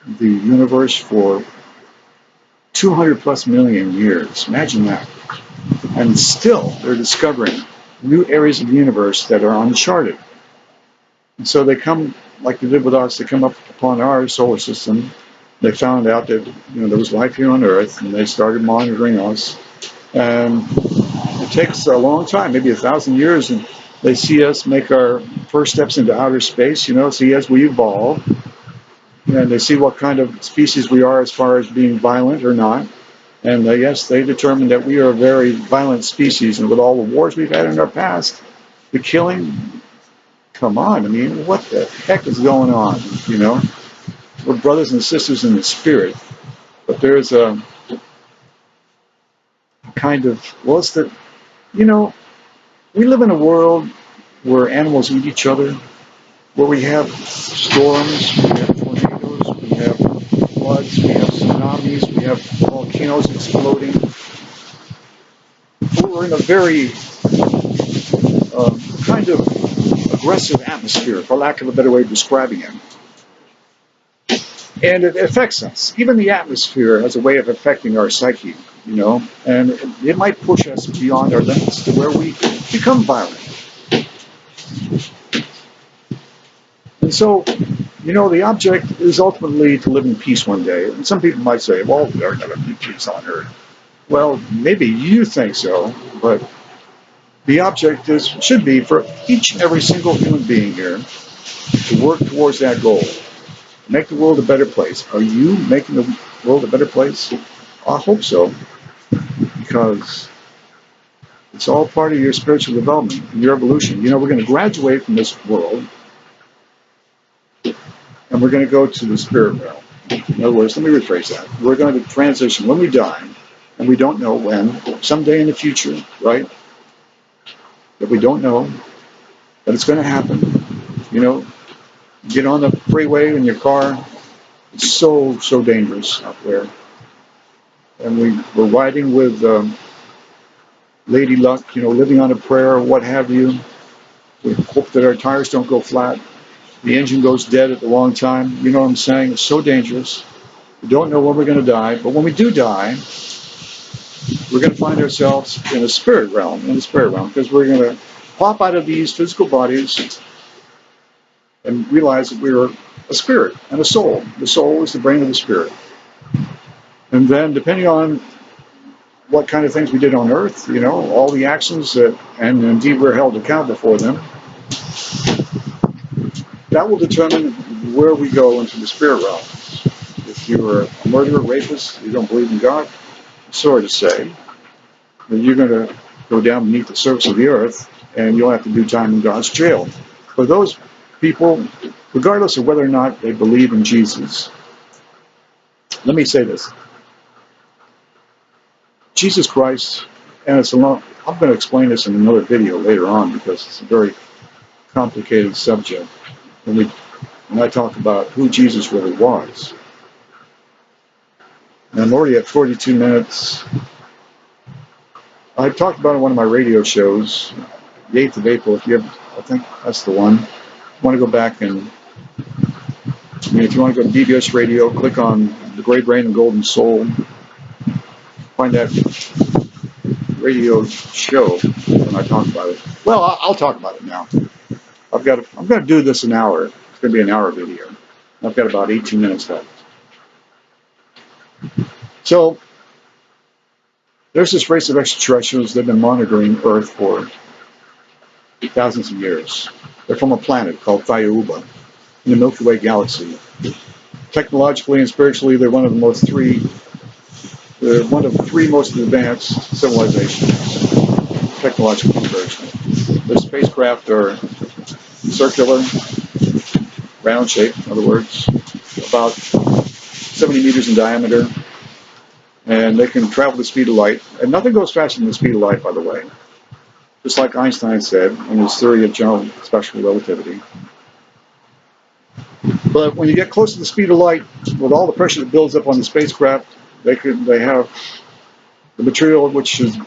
the universe for 200 plus million years. Imagine that. And still, they're discovering new areas of the universe that are uncharted. And so they come, like they did with us, they come up upon our solar system. They found out that, you know, there was life here on Earth, and they started monitoring us. And it takes a long time, maybe 1,000 years, and they see us make our first steps into outer space, you know, see as we evolve. And they see what kind of species we are as far as being violent or not. And yes, they determined that we are a very violent species. And with all the wars we've had in our past, the killing, come on, I mean, what the heck is going on, you know? We're brothers and sisters in the spirit. But there's a kind of, well, it's the, you know, we live in a world where animals eat each other. where we have storms, we have tornadoes, we have floods, we have tsunamis, we have volcanoes exploding. We're in a very kind of aggressive atmosphere, for lack of a better way of describing it. And it affects us. Even the atmosphere has a way of affecting our psyche, and it might push us beyond our limits to where we become violent. And so, the object is ultimately to live in peace one day. And some people might say, well, there's never be peace on earth. Well, maybe you think so, but the object should be for each and every single human being here to work towards that goal. Make the world a better place. Are you making the world a better place? I hope so, because it's all part of your spiritual development and your evolution. We're going to graduate from this world, and we're going to go to the spirit realm. In other words, let me rephrase that. We're going to transition when we die, and we don't know when, someday in the future, right? But we don't know, but it's going to happen. Get on the freeway in your car. It's so dangerous out there. And we're riding with Lady Luck, living on a prayer, what have you. We hope that our tires don't go flat. The engine goes dead at the wrong time. You know what I'm saying? It's so dangerous. We don't know when we're going to die. But when we do die, we're going to find ourselves in the spirit realm, because we're going to pop out of these physical bodies and realize that we're a spirit and a soul. The soul is the brain of the spirit. And then, depending on what kind of things we did on earth, all the actions that, and indeed we're held accountable for them, that will determine where we go into the spirit realm. If you're a murderer, rapist, you don't believe in God, I'm sorry to say, then you're going to go down beneath the surface of the earth, and you'll have to do time in God's jail. For those people, regardless of whether or not they believe in Jesus, let me say this. Jesus Christ, and I'm going to explain this in another video later on because it's a very complicated subject when I talk about who Jesus really was. And I'm already at 42 minutes. I talked about it on one of my radio shows, the 8th of April. I think that's the one. You want to go back and, if you want to go to BBS Radio, click on the Great Brain and Golden Soul. Find that radio show when I talk about it. Well, I'll talk about it now. I'm going to do this an hour. It's going to be an hour video. I've got about 18 minutes left. So, there's this race of extraterrestrials that have been monitoring Earth for thousands of years. They're from a planet called Thiauba in the Milky Way galaxy. Technologically and spiritually, they're one of three most advanced civilizations, technologically and spiritually. Their spacecraft are circular, round shape, in other words, about 70 meters in diameter, and they can travel the speed of light. And nothing goes faster than the speed of light, by the way. Just like Einstein said in his theory of general special relativity. But when you get close to the speed of light, with all the pressure that builds up on the spacecraft, they have the material which the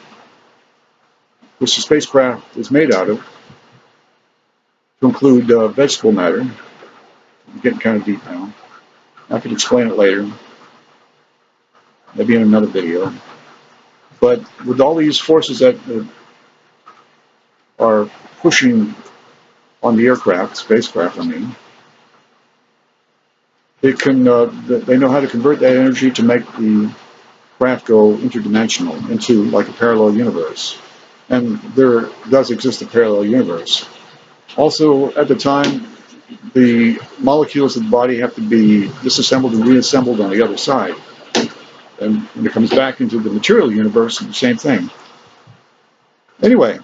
spacecraft is made out of, to include vegetable matter. I'm getting kind of deep now. I could explain it later, maybe in another video. But with all these forces that are pushing on the spacecraft, they know how to convert that energy to make the craft go interdimensional, into like a parallel universe. And there does exist a parallel universe. Also, at the time, the molecules of the body have to be disassembled and reassembled on the other side. And when it comes back into the material universe, the same thing. Anyway,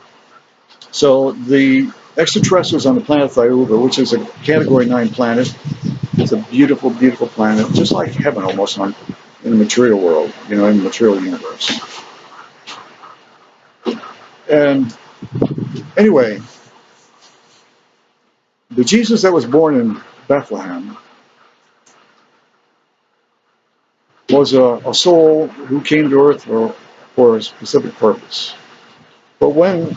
so the extraterrestrials on the planet Thiauba, which is a Category 9 planet, it's a beautiful, beautiful planet, just like heaven almost in the material world, in the material universe. And anyway, The Jesus that was born in Bethlehem was a soul who came to earth for a specific purpose. But when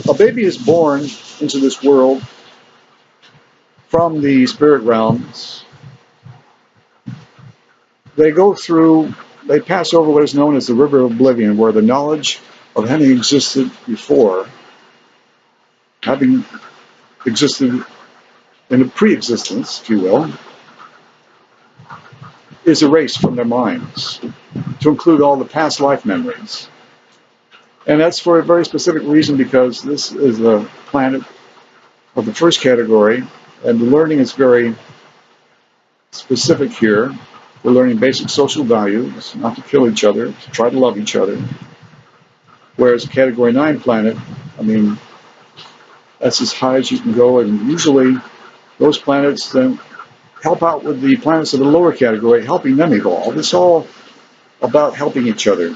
a baby is born into this world from the spirit realms, they pass over what is known as the river of oblivion, where the knowledge of having existed before, having existed in a pre-existence, if you will, is erased from their minds to include all the past life memories. And that's for a very specific reason, because this is a planet of the first category, and the learning is very specific here. We're learning basic social values, not to kill each other, to try to love each other. Whereas a Category 9 planet, I mean, that's as high as you can go, and usually those planets then help out with the planets of the lower category, helping them evolve. It's all about helping each other.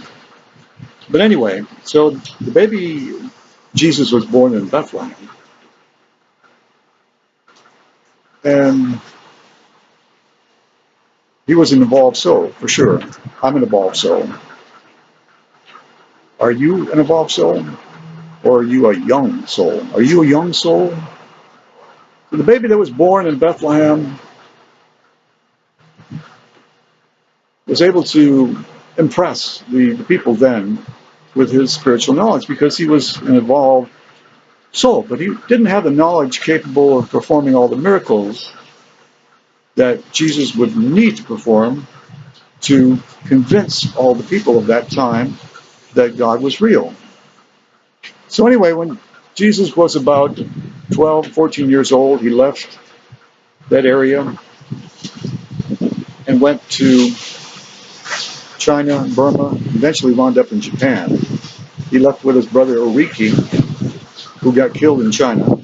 But anyway, so the baby Jesus was born in Bethlehem. And he was an evolved soul, for sure. I'm an evolved soul. Are you an evolved soul? Or are you a young soul? Are you a young soul? So the baby that was born in Bethlehem was able to impress the people then with his spiritual knowledge, because he was an evolved soul. But he didn't have the knowledge capable of performing all the miracles that Jesus would need to perform to convince all the people of that time that God was real. So anyway, when Jesus was about 12, 14 years old, he left that area and went to China, Burma, eventually wound up in Japan. He left with his brother Rubie, who got killed in China.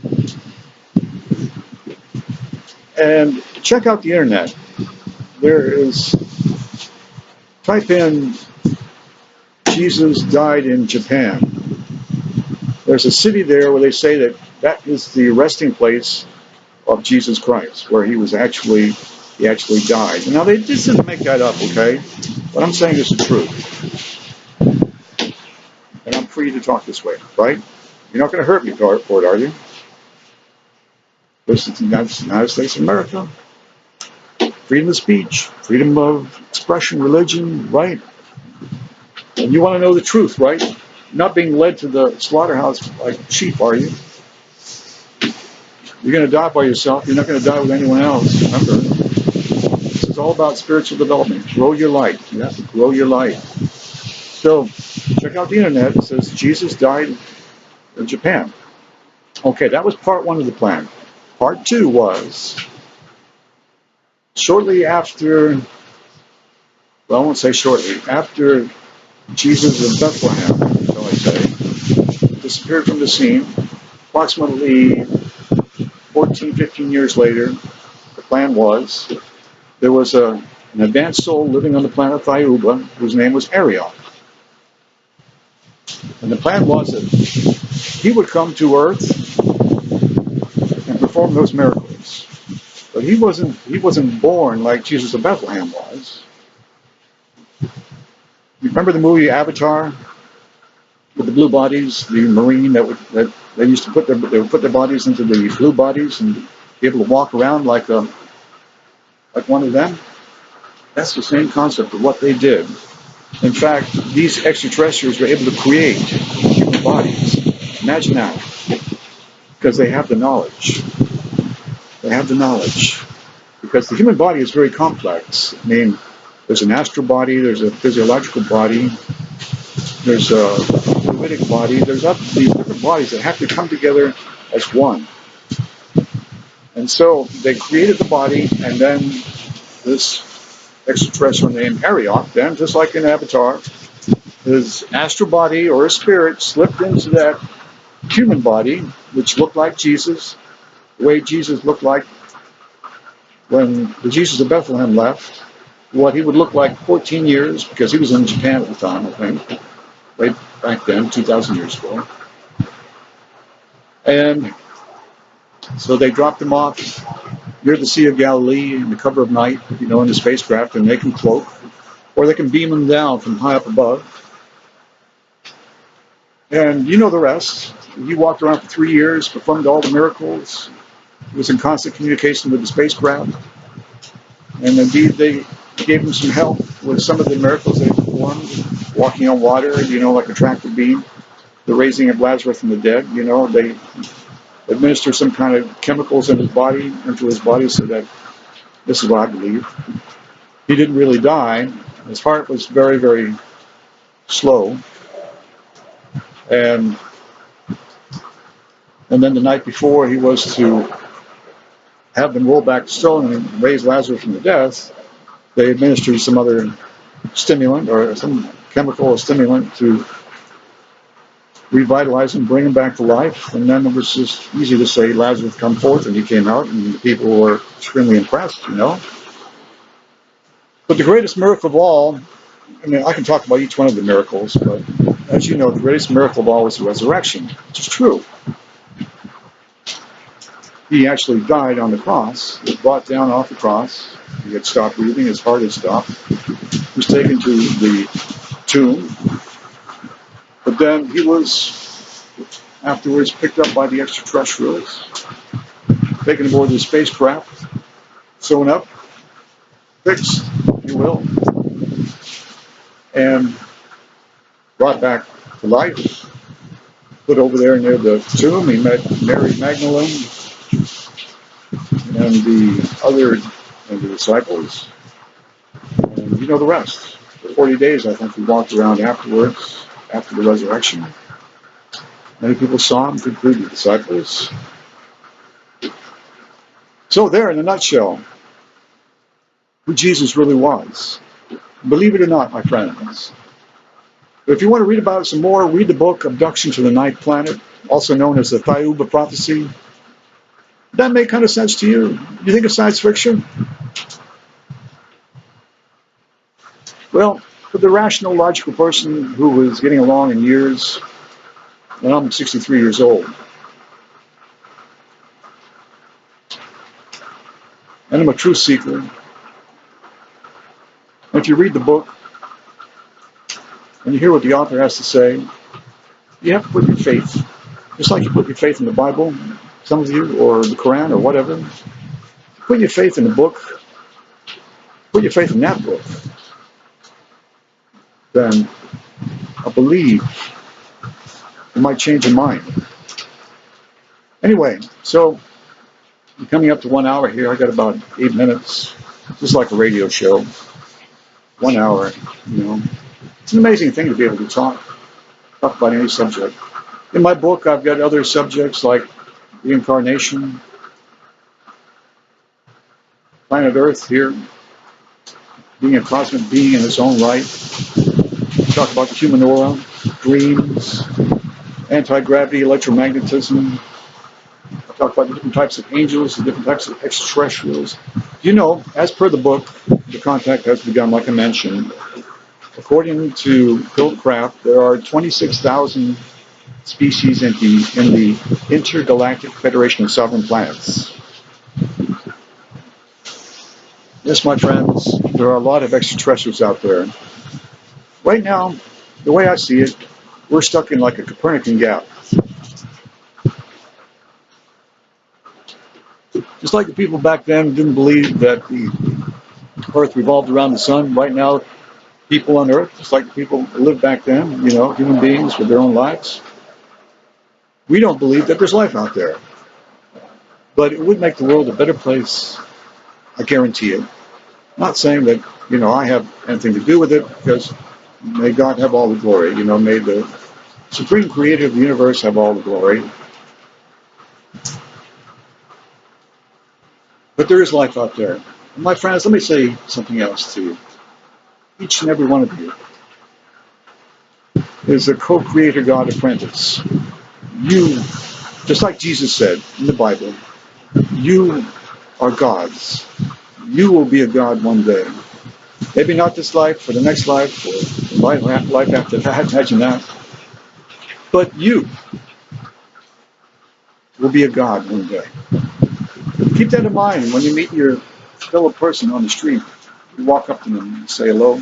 And check out the internet. Type in Jesus died in Japan. There's a city there where they say that that is the resting place of Jesus Christ, where he actually died. Now, they just didn't make that up, okay? What I'm saying is the truth. And I'm free to talk this way, right? You're not going to hurt me for it, are you? This is the United States of America. Freedom of speech, freedom of expression, religion, right? And you want to know the truth, right? You're not being led to the slaughterhouse like sheep, are you? You're going to die by yourself. You're not going to die with anyone else. Remember, this is all about spiritual development. Grow your light. You have to grow your light. So, check out the internet. It says Jesus died in Japan. Okay, that was part one of the plan. Part two was shortly after, well, I won't say shortly, after Jesus in Bethlehem, shall I say, disappeared from the scene, approximately 14, 15 years later, the plan was there was an advanced soul living on the planet Thiuba whose name was Ariel. And the plan was that he would come to Earth and perform those miracles. But he wasn't born like Jesus of Bethlehem was. You remember the movie Avatar with the blue bodies, the marine that they used to put their bodies into the blue bodies and be able to walk around like one of them? That's the same concept of what they did. In fact, these extraterrestrials were able to create human bodies. Imagine that. Because they have the knowledge. They have the knowledge. Because the human body is very complex. I mean, there's an astral body, there's a physiological body, there's a fluidic body, there's these different bodies that have to come together as one. And so they created the body, and then this extraterrestrial named Ariok, then, just like in Avatar, his astral body or his spirit slipped into that human body, which looked like Jesus, the way Jesus looked like when the Jesus of Bethlehem left, what he would look like 14 years, because he was in Japan at the time, I think, way back then, 2,000 years ago. And So they dropped him off near the Sea of Galilee in the cover of night, in the spacecraft, and they can cloak, or they can beam him down from high up above. And you know the rest. He walked around for 3 years, performed all the miracles. He was in constant communication with the spacecraft. And indeed, they gave him some help with some of the miracles they performed, walking on water, like a tractor beam, the raising of Lazarus from the dead. They administer some kind of chemicals into his body so that, this is what I believe, he didn't really die. His heart was very, very slow. And then the night before he was to have them roll back the stone and raise Lazarus from the death, they administered some other stimulant or some chemical or stimulant to revitalize him, bring him back to life. And then it was just easy to say, Lazarus, come forth, and he came out, and the people were extremely impressed, But the greatest miracle of all, I can talk about each one of the miracles, but as you know, the greatest miracle of all was the resurrection, which is true. He actually died on the cross. He was brought down off the cross. He had stopped breathing. His heart had stopped. He was taken to the tomb. But then he was afterwards picked up by the extraterrestrials, taken aboard the spacecraft, sewn up, fixed, if you will, and brought back to life. Put over there near the tomb. He met Mary Magdalene and the disciples. And you know the rest. For 40 days, I think, he walked around afterwards, after the resurrection. Many people saw him, including the disciples. So there, in a nutshell, who Jesus really was. Believe it or not, my friends. But if you want to read about it some more, read the book Abduction to the Ninth Planet, also known as the Thiuba Prophecy. That make kind of sense to you? You think it's science fiction? Well, for the rational, logical person who was getting along in years, and I'm 63 years old, and I'm a truth seeker, and if you read the book, and you hear what the author has to say, you have to put your faith, just like you put your faith in the Bible, some of you, or the Quran, or whatever. Put your faith in the book, put your faith in that book, then I believe it might change your mind. Anyway, so I'm coming up to 1 hour here. I got about 8 minutes. This is like a radio show. 1 hour, It's an amazing thing to be able to talk about any subject. In my book, I've got other subjects like reincarnation, planet Earth here, being a cosmic being in its own right. Talk about the human aura, dreams, anti-gravity, electromagnetism. I talk about the different types of angels, the different types of extraterrestrials. As per the book, the contact has begun, like I mentioned. According to Philip Kraft, there are 26,000 species in the Intergalactic Federation of Sovereign Planets. Yes, my friends, there are a lot of extraterrestrials out there. Right now, the way I see it, we're stuck in like a Copernican gap. Just like the people back then didn't believe that the Earth revolved around the sun, right now, people on Earth, just like the people who lived back then, human beings with their own lives, we don't believe that there's life out there. But it would make the world a better place, I guarantee it. I'm not saying that, I have anything to do with it, because may God have all the glory. May the Supreme Creator of the universe have all the glory. But there is life out there. And my friends, let me say something else to you. Each and every one of you is a co-creator God apprentice. You, just like Jesus said in the Bible, you are God's. You will be a God one day. Maybe not this life, or the next life, or life after that, imagine that. But you will be a God one day. Keep that in mind when you meet your fellow person on the street. You walk up to them and say hello.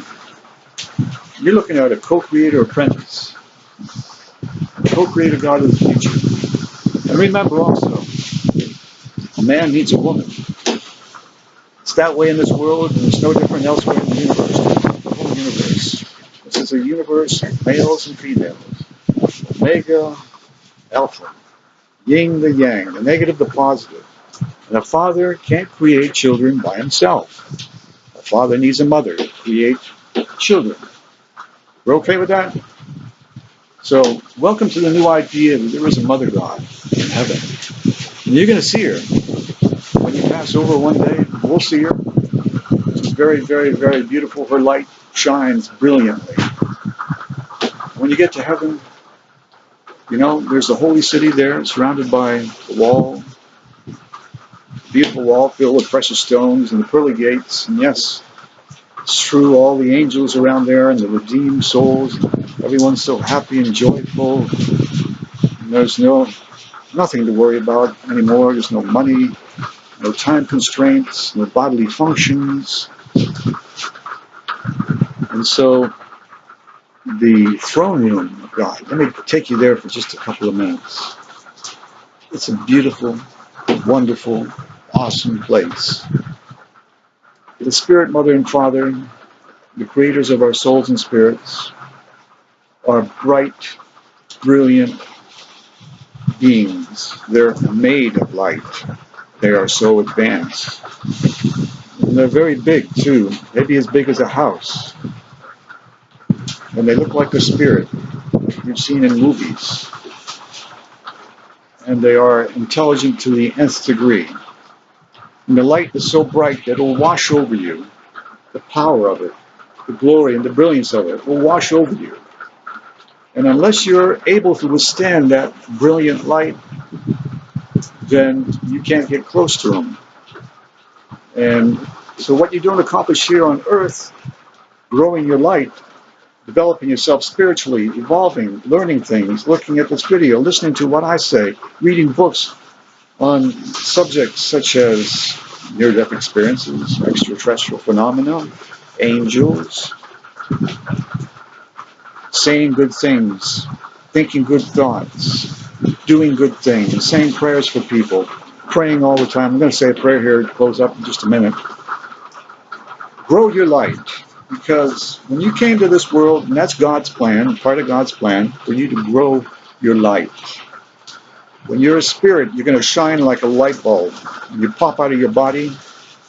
You're looking at a co-creator apprentice, a co-creator God of the future. And remember also, a man needs a woman. It's that way in this world, and it's no different elsewhere in the universe, the whole universe. This is a universe of males and females, omega, alpha, yin, the yang, the negative, the positive. And a father can't create children by himself. A father needs a mother to create children. We're okay with that? So, welcome to the new idea that there is a mother God in heaven. And you're going to see her. When you pass over one day, we'll see her. She's very, very, very beautiful. Her light shines brilliantly. When you get to heaven, you know, there's the holy city there, surrounded by the wall, beautiful wall filled with precious stones and the pearly gates. And yes, it's true, all the angels around there and the redeemed souls. Everyone's so happy and joyful. And there's nothing to worry about anymore. There's no money, no time constraints, no bodily functions. And so the throne room of God, let me take you there for just a couple of minutes. It's a beautiful, wonderful, awesome place. The Spirit, Mother, and Father, the creators of our souls and spirits, are bright, brilliant beings. They're made of light. They are so advanced. And they're very big, too, maybe as big as a house. And they look like a spirit you've seen in movies. And they are intelligent to the nth degree. And the light is so bright that it will wash over you. The power of it, the glory and the brilliance of it will wash over you. And unless you're able to withstand that brilliant light, then you can't get close to them. And so what you don't accomplish here on earth, growing your light, developing yourself spiritually, evolving, learning things, looking at this video, listening to what I say, reading books on subjects such as near-death experiences, extraterrestrial phenomena, angels, saying good things, thinking good thoughts, doing good things, saying prayers for people, praying all the time. I'm going to say a prayer here to close up in just a minute. Grow your light, because when you came to this world, and that's God's plan, part of God's plan, for you to grow your light. When you're a spirit, you're going to shine like a light bulb. When you pop out of your body,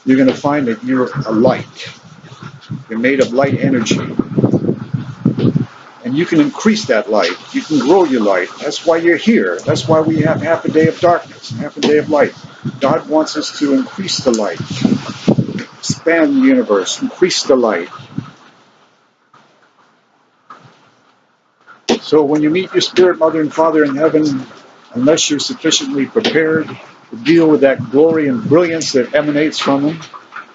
you're going to find that you're a light. You're made of light energy. And you can increase that light. You can grow your light. That's why you're here. That's why we have half a day of darkness and half a day of light. God wants us to increase the light. Expand the universe. Increase the light. So when you meet your spirit mother and father in heaven, unless you're sufficiently prepared to deal with that glory and brilliance that emanates from them,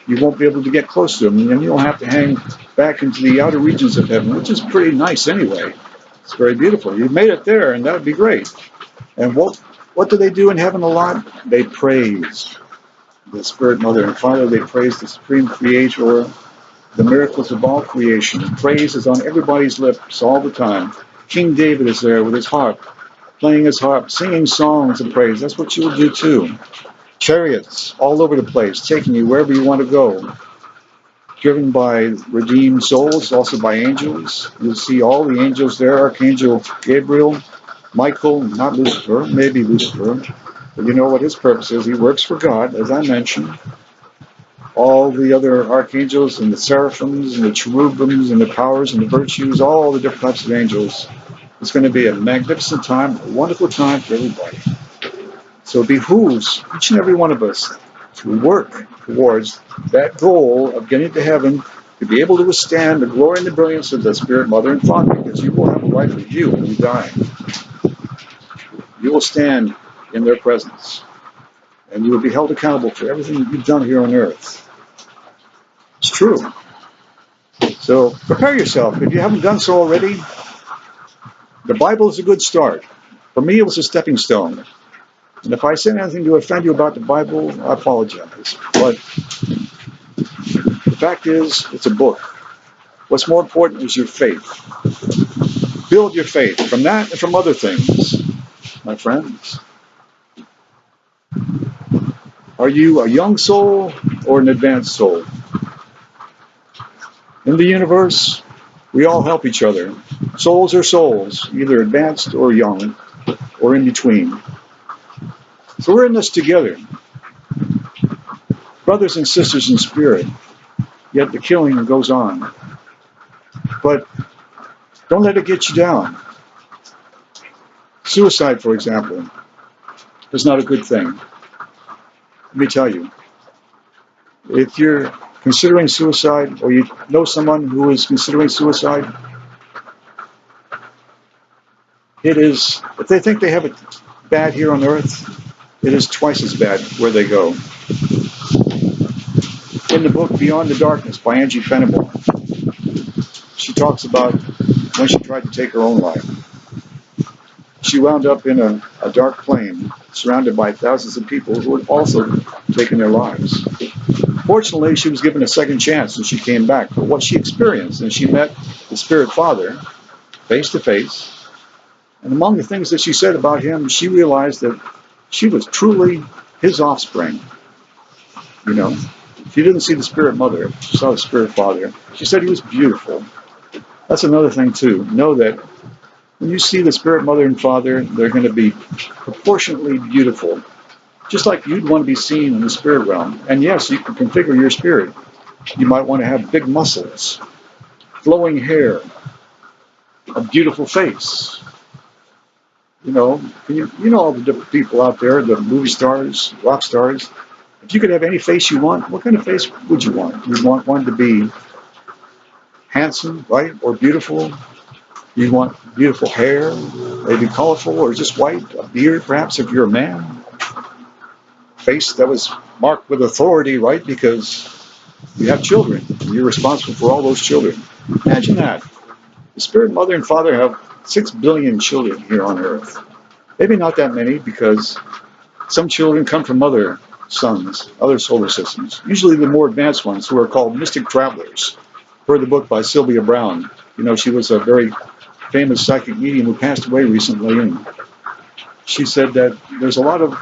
you won't be able to get close to them. And then you'll have to hang back into the outer regions of heaven, which is pretty nice anyway. It's very beautiful. You've made it there, and that would be great. And what do they do in heaven a lot? They praise the Spirit, Mother, and Father. They praise the Supreme Creator, the miracles of all creation. Praise is on everybody's lips all the time. King David is there with his harp, playing his harp, singing songs of praise. That's what you will do too. Chariots all over the place, taking you wherever you want to go. Driven by redeemed souls, also by angels. You'll see all the angels there. Archangel Gabriel, Michael, not Lucifer, maybe Lucifer. But you know what his purpose is. He works for God, as I mentioned. All the other archangels and the seraphims and the cherubims and the powers and the virtues, all the different types of angels. It's going to be a magnificent time, a wonderful time for everybody. So it behooves each and every one of us to work towards that goal of getting to heaven, to be able to withstand the glory and the brilliance of the Spirit, Mother, and Father, because you will have a life with you when you die. You will stand in their presence, and you will be held accountable for everything that you've done here on earth. It's true. So prepare yourself. If you haven't done so already, the Bible is a good start. For me, it was a stepping stone. And if I said anything to offend you about the Bible, I apologize. But the fact is, it's a book. What's more important is your faith. Build your faith from that and from other things, my friends. Are you a young soul or an advanced soul? In the universe, we all help each other. Souls are souls, either advanced or young, or in between. So we're in this together. Brothers and sisters in spirit, yet the killing goes on. But don't let it get you down. Suicide, for example, is not a good thing. Let me tell you. If you're considering suicide, or you know someone who is considering suicide, it is, if they think they have it bad here on earth, it is twice as bad where they go. In the book Beyond the Darkness by Angie Fenimore, she talks about when she tried to take her own life. She wound up in a dark plane surrounded by thousands of people who had also taken their lives. Fortunately, she was given a second chance and she came back. But what she experienced, and she met the Spirit Father face to face, and among the things that she said about him, she realized that she was truly his offspring. You know, she didn't see the Spirit Mother, she saw the Spirit Father. She said he was beautiful. That's another thing too. Know that when you see the Spirit Mother and Father, they're going to be proportionately beautiful. Just like you'd want to be seen in the spirit realm. And yes, you can configure your spirit. You might want to have big muscles, flowing hair, a beautiful face. You know, you know all the different people out there, the movie stars, rock stars. If you could have any face you want, what kind of face would you want? You'd want one to be handsome, right, or beautiful. You'd want beautiful hair, maybe colorful or just white, a beard perhaps if you're a man. Face that was marked with authority, right, because you have children and you're responsible for all those children. Imagine that. The Spirit Mother and Father have 6 billion children here on earth. Maybe not that many because some children come from other suns, other solar systems, usually the more advanced ones who are called mystic travelers. Heard the book by Sylvia Brown. You know, she was a very famous psychic medium who passed away recently, and she said that there's a lot of,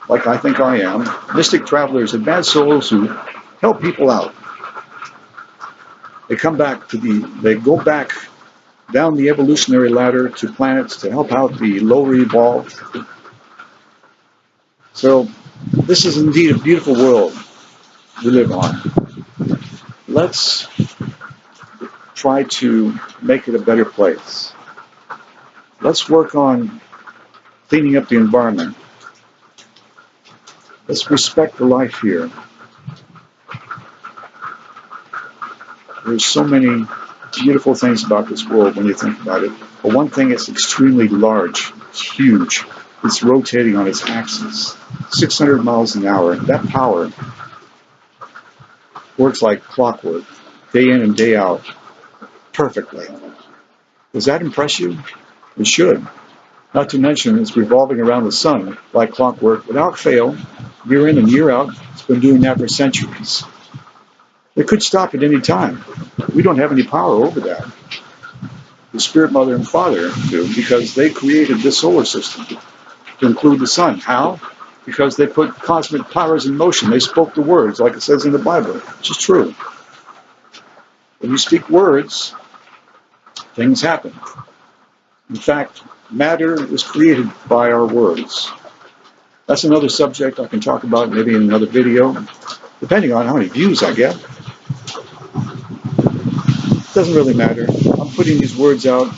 like I think I am, mystic travelers, advanced souls who help people out. They come back they go back down the evolutionary ladder to planets to help out the lower evolved. So this is indeed a beautiful world we live on. Let's try to make it a better place. Let's work on cleaning up the environment. Let's respect the life here. There's so many beautiful things about this world when you think about it. But one thing is extremely large. It's huge. It's rotating on its axis. 600 miles an hour. That power works like clockwork, day in and day out, perfectly. Does that impress you? It should. Not to mention it's revolving around the sun like clockwork without fail, year in and year out. It's been doing that for centuries. It could stop at any time. We don't have any power over that. The Spirit Mother and Father do, because they created this solar system to include the sun. How? Because they put cosmic powers in motion. They spoke the words, like it says in the Bible, which is true. When you speak words, things happen. In fact, matter was created by our words. That's another subject I can talk about maybe in another video, depending on how many views I get. It doesn't really matter. I'm putting these words out,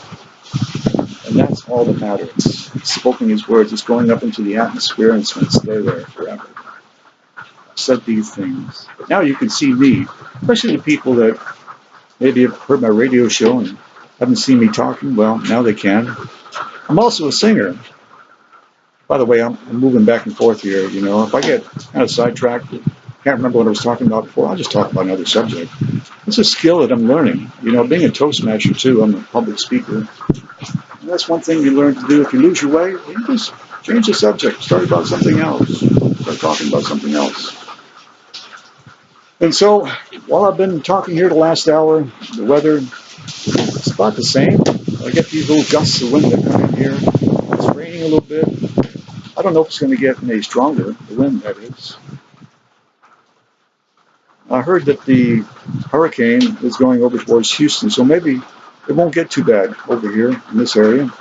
and that's all that matters. It's spoken these words. It's going up into the atmosphere, and it's going to stay there forever. I've said these things. But now you can see me, especially the people that maybe have heard my radio show and haven't seen me talking. Well, now they can. I'm also a singer. By the way, I'm moving back and forth here. You know, if I get kind of sidetracked, can't remember what I was talking about before, I'll just talk about another subject. It's a skill that I'm learning. You know, being a Toastmaster too, I'm a public speaker. And that's one thing you learn to do. If you lose your way, you just Change the subject. Start about something else. Start talking about something else. And so, while I've been talking here the last hour, the weather, it's about the same. I get these little gusts of wind that come in here. It's raining a little bit. I don't know if it's going to get any stronger, the wind that is. I heard that the hurricane is going over towards Houston, so maybe it won't get too bad over here in this area.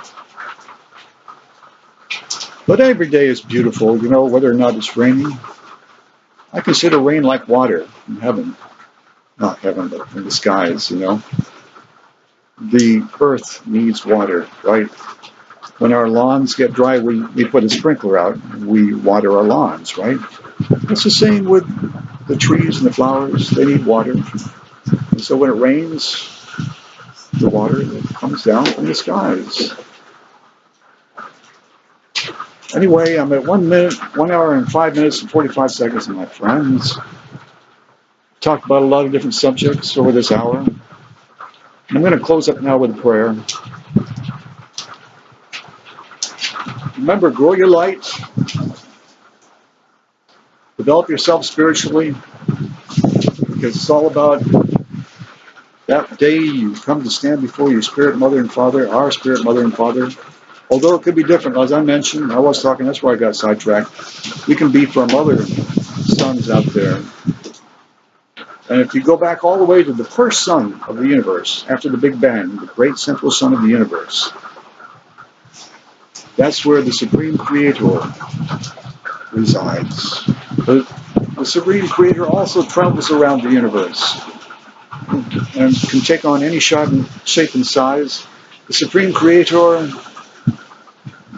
But every day is beautiful, you know, whether or not it's raining. I consider rain like water in heaven. Not heaven, but in the skies, you know. The earth needs water, right? When our lawns get dry, we put a sprinkler out and we water our lawns, right? It's the same with the trees and the flowers. They need water. And so when it rains, the water comes down from the skies. Anyway, I'm at 1 hour and 5 minutes and 45 seconds, my friends. Talked about a lot of different subjects over this hour. I'm going to close up now with a prayer. Remember, grow your light. Develop yourself spiritually, because it's all about that day you come to stand before your spirit mother and father, our spirit mother and father. Although it could be different, as I mentioned, I was talking, that's where I got sidetracked. We can be from other suns out there. And if you go back all the way to the first sun of the universe, after the Big Bang, the great central sun of the universe, that's where the Supreme Creator resides. The Supreme Creator also travels around the universe and can take on any shape and size. The Supreme Creator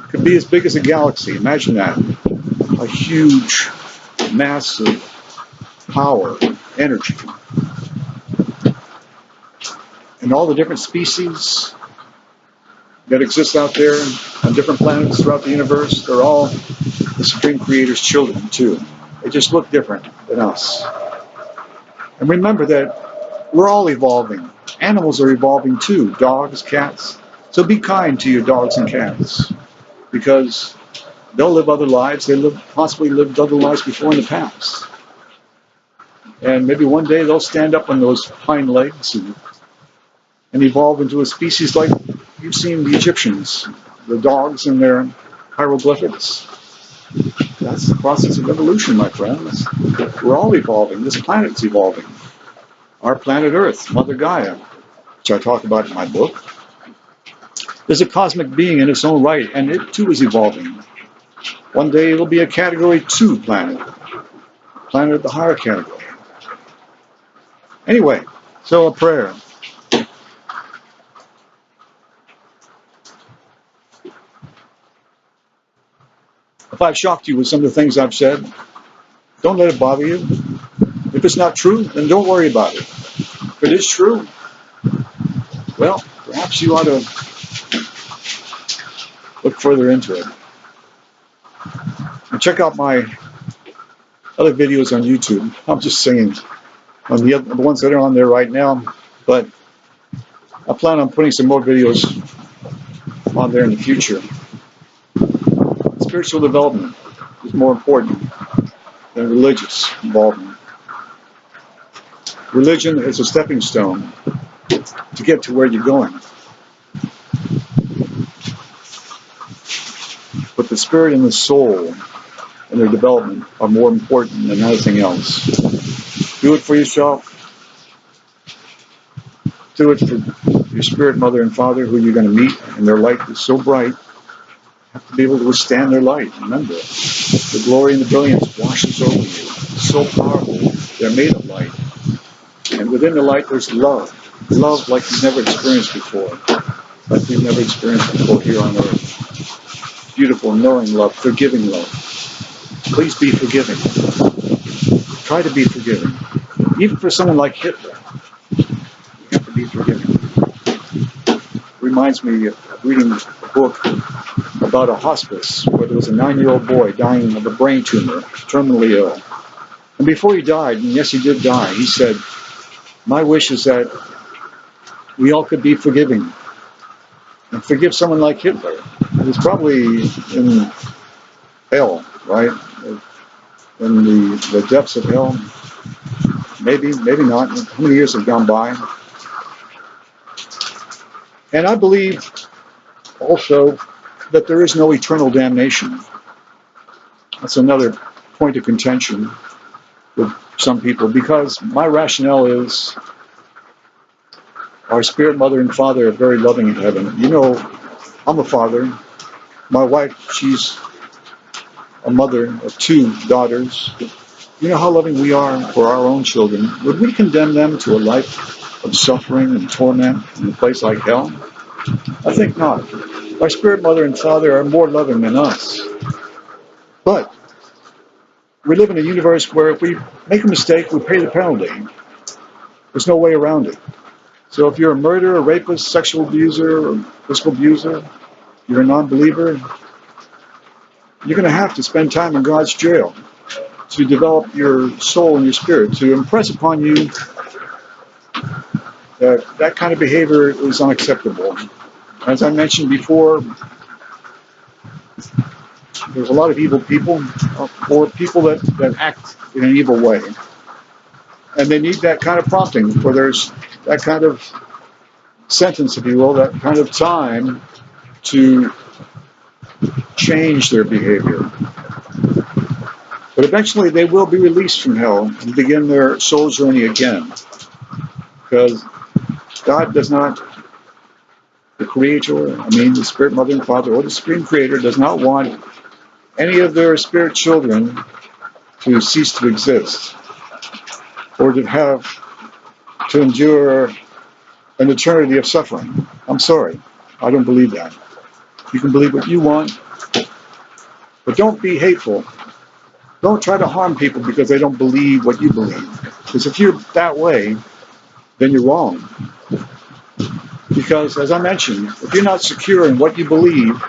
could be as big as a galaxy. Imagine that. A huge, massive power, energy. And all the different species that exist out there on different planets throughout the universe, they're all the Supreme Creator's children, too. They just look different than us. And remember that we're all evolving. Animals are evolving, too. Dogs, cats. So be kind to your dogs and cats, because they'll live other lives. They possibly lived other lives before in the past. And maybe one day they'll stand up on those hind legs and evolve into a species like you've seen the Egyptians, the dogs and their hieroglyphics. That's the process of evolution, my friends. We're all evolving. This planet's evolving. Our planet Earth, Mother Gaia, which I talk about in my book, is a cosmic being in its own right, and it too is evolving. One day it'll be a Category 2 planet, planet of the higher category. Anyway, so a prayer. If I've shocked you with some of the things I've said, don't let it bother you. If it's not true, then don't worry about it. If it is true, well, perhaps you ought to look further into it. And check out my other videos on YouTube. I'm just saying on the ones that are on there right now, but I plan on putting some more videos on there in the future. Spiritual development is more important than religious involvement. Religion is a stepping stone to get to where you're going. But the spirit and the soul and their development are more important than anything else. Do it for yourself. Do it for your spirit mother and father who you're going to meet, and their light is so bright. You have to be able to withstand their light. Remember, the glory and the brilliance washes over you. It's so powerful. They're made of light. And within the light there's love. Love like you've never experienced before. Like we've never experienced before here on earth. Beautiful, knowing love, forgiving love. Please be forgiving. Try to be forgiving. Even for someone like Hitler, you have to be forgiving. It reminds me of reading a book about a hospice where there was a 9-year-old boy dying of a brain tumor, terminally ill. And before he died, and yes, he did die, he said, "My wish is that we all could be forgiving and forgive someone like Hitler." It was probably in hell, right? In the depths of hell. Maybe, maybe not. How many years have gone by? And I believe also that there is no eternal damnation. That's another point of contention with some people, because my rationale is our spirit mother and father are very loving in heaven. You know, I'm a father. My wife, she's a mother of 2 daughters. You know how loving we are for our own children. Would we condemn them to a life of suffering and torment in a place like hell? I think not. Our spirit mother and father are more loving than us. But we live in a universe where if we make a mistake, we pay the penalty. There's no way around it. So if you're a murderer, a rapist, sexual abuser, or physical abuser, you're a non-believer, you're going to have to spend time in God's jail to develop your soul and your spirit, to impress upon you that that kind of behavior is unacceptable. As I mentioned before, there's a lot of evil people, or people that act in an evil way. And they need that kind of prompting, where there's that kind of sentence, if you will, that kind of time to change their behavior. But eventually they will be released from hell and begin their soul journey again. Because God does not, the Creator, the Spirit Mother and Father, or the Supreme Creator, does not want any of their spirit children to cease to exist, or to endure an eternity of suffering. I'm sorry, I don't believe that. You can believe what you want, but don't be hateful. Don't try to harm people because they don't believe what you believe. Because if you're that way, then you're wrong. Because, as I mentioned, if you're not secure in what you believe,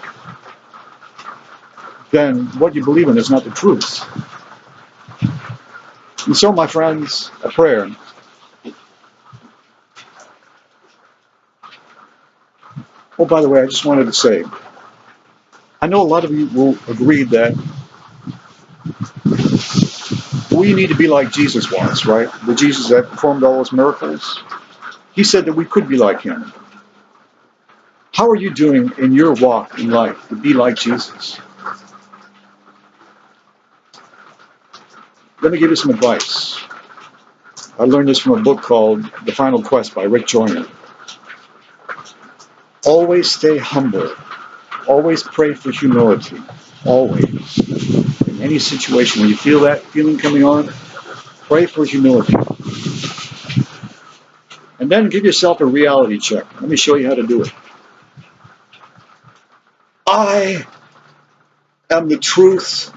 then what you believe in is not the truth. And so, my friends, a prayer. Oh, by the way, I just wanted to say, I know a lot of you will agree that we need to be like Jesus was, right? The Jesus that performed all those miracles. He said that we could be like him. How are you doing in your walk in life to be like Jesus? Let me give you some advice. I learned this from a book called The Final Quest by Rick Joyner. Always stay humble. Always pray for humility. Always. In any situation, when you feel that feeling coming on, pray for humility. And then give yourself a reality check. Let me show you how to do it. I am the truth,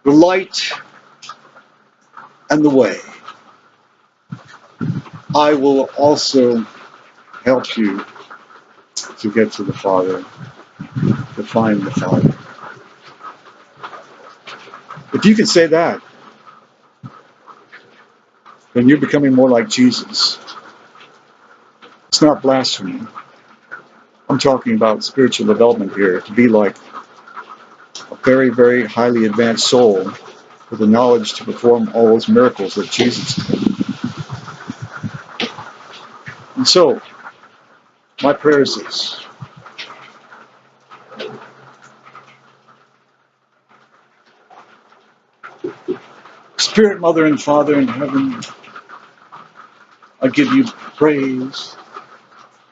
the light, and the way. I will also help you to get to the Father, to find the Father. If you can say that, then you're becoming more like Jesus. It's not blasphemy. I'm talking about spiritual development here, to be like a very, very highly advanced soul with the knowledge to perform all those miracles that Jesus did. And so, my prayer is this. Spirit, Mother, and Father in heaven, I give you praise.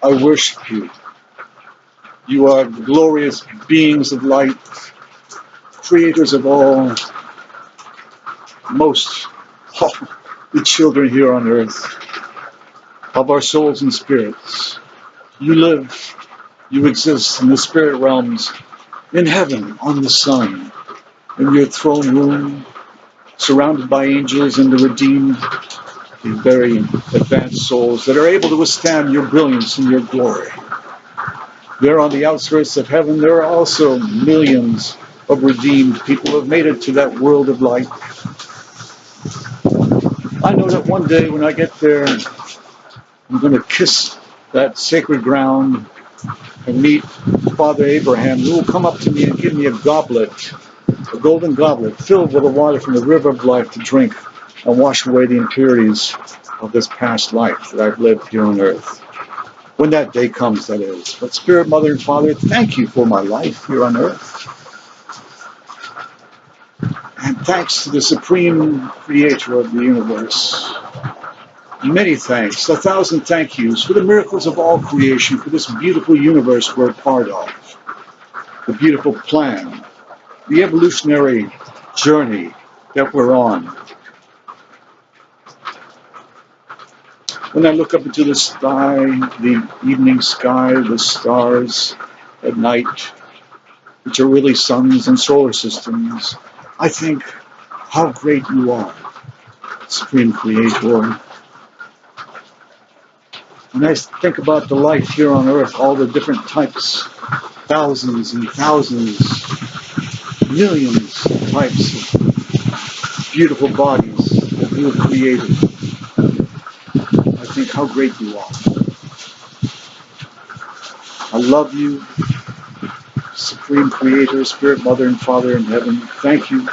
I worship you. You are glorious beings of light, creators of all, most all the children here on earth, of our souls and spirits. You live, you exist in the spirit realms, in heaven, on the sun, in your throne room, surrounded by angels and the redeemed, the very advanced souls that are able to withstand your brilliance and your glory. There on the outskirts of heaven, there are also millions of redeemed people who have made it to that world of light. I know that one day when I get there, I'm going to kiss that sacred ground and meet Father Abraham, who will come up to me and give me a goblet a golden goblet filled with the water from the river of life to drink and wash away the impurities of this past life that I've lived here on earth. When that day comes, that is. But Spirit, Mother, and Father, thank you for my life here on earth. And thanks to the Supreme Creator of the universe. Many thanks, 1,000 thank yous for the miracles of all creation, for this beautiful universe we're a part of, the beautiful plan, the evolutionary journey that we're on. When I look up into the sky, the evening sky, the stars at night, which are really suns and solar systems, I think how great you are, Supreme Creator. When I think about the life here on earth, all the different types, thousands and thousands, millions of types of beautiful bodies that you have created, I think how great you are. I love you, Supreme Creator, Spirit, Mother, and Father in heaven. Thank you.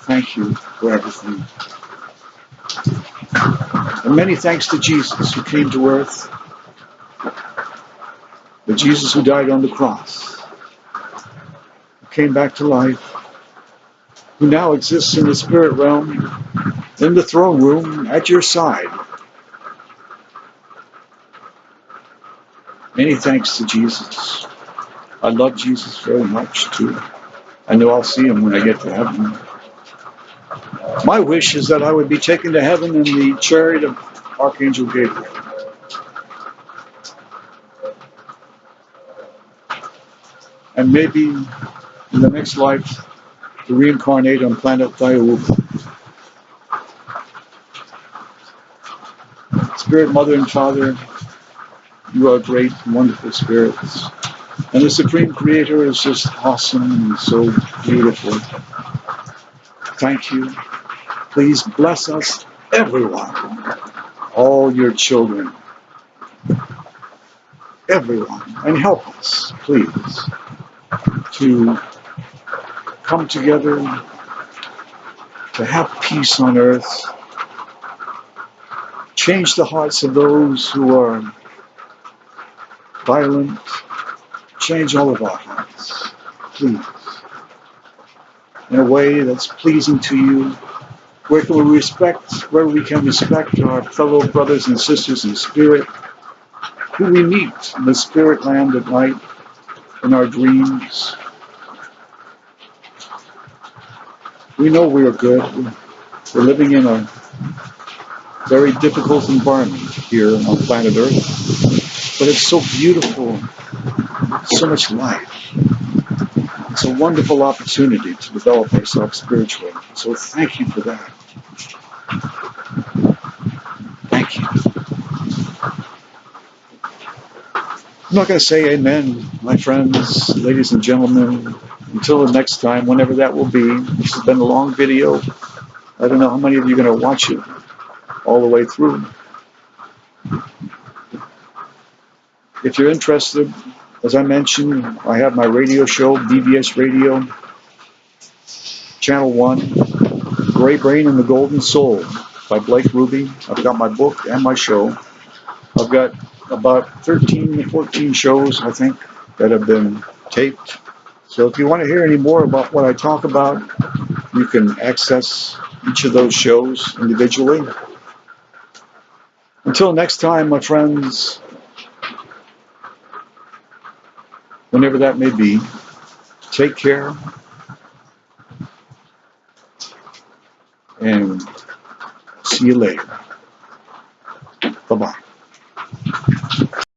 Thank you for everything. And many thanks to Jesus who came to earth, the Jesus who died on the cross, who came back to life, who now exists in the spirit realm, in the throne room, at your side. Many thanks to Jesus. I love Jesus very much too. I know I'll see him when I get to heaven. My wish is that I would be taken to heaven in the chariot of Archangel Gabriel. And maybe in the next life to reincarnate on planet Thayuba. Spirit, Mother, and Father, you are great and wonderful spirits. And the Supreme Creator is just awesome and so beautiful. Thank you. Please bless us, everyone, all your children, everyone, and help us, please, to come together, to have peace on earth, change the hearts of those who are violent, change all of our hearts, please, in a way that's pleasing to you, where we can respect our fellow brothers and sisters in spirit, who we meet in the spirit land at night, in our dreams. We know we are good. We're living in a very difficult environment here on planet Earth, but it's so beautiful, so much life. It's a wonderful opportunity to develop ourselves spiritually. So thank you for that. Thank you. I'm not going to say amen, my friends, ladies and gentlemen, until the next time, whenever that will be. This has been a long video. I don't know how many of you are going to watch it all the way through. If you're interested, as I mentioned, I have my radio show, BBS Radio, Channel 1, Gray Brain and the Golden Soul by Blake Rubie. I've got my book and my show. I've got about 13 to 14 shows, I think, that have been taped. So if you want to hear any more about what I talk about, you can access each of those shows individually. Until next time, my friends, whenever that may be, take care and see you later. Bye-bye.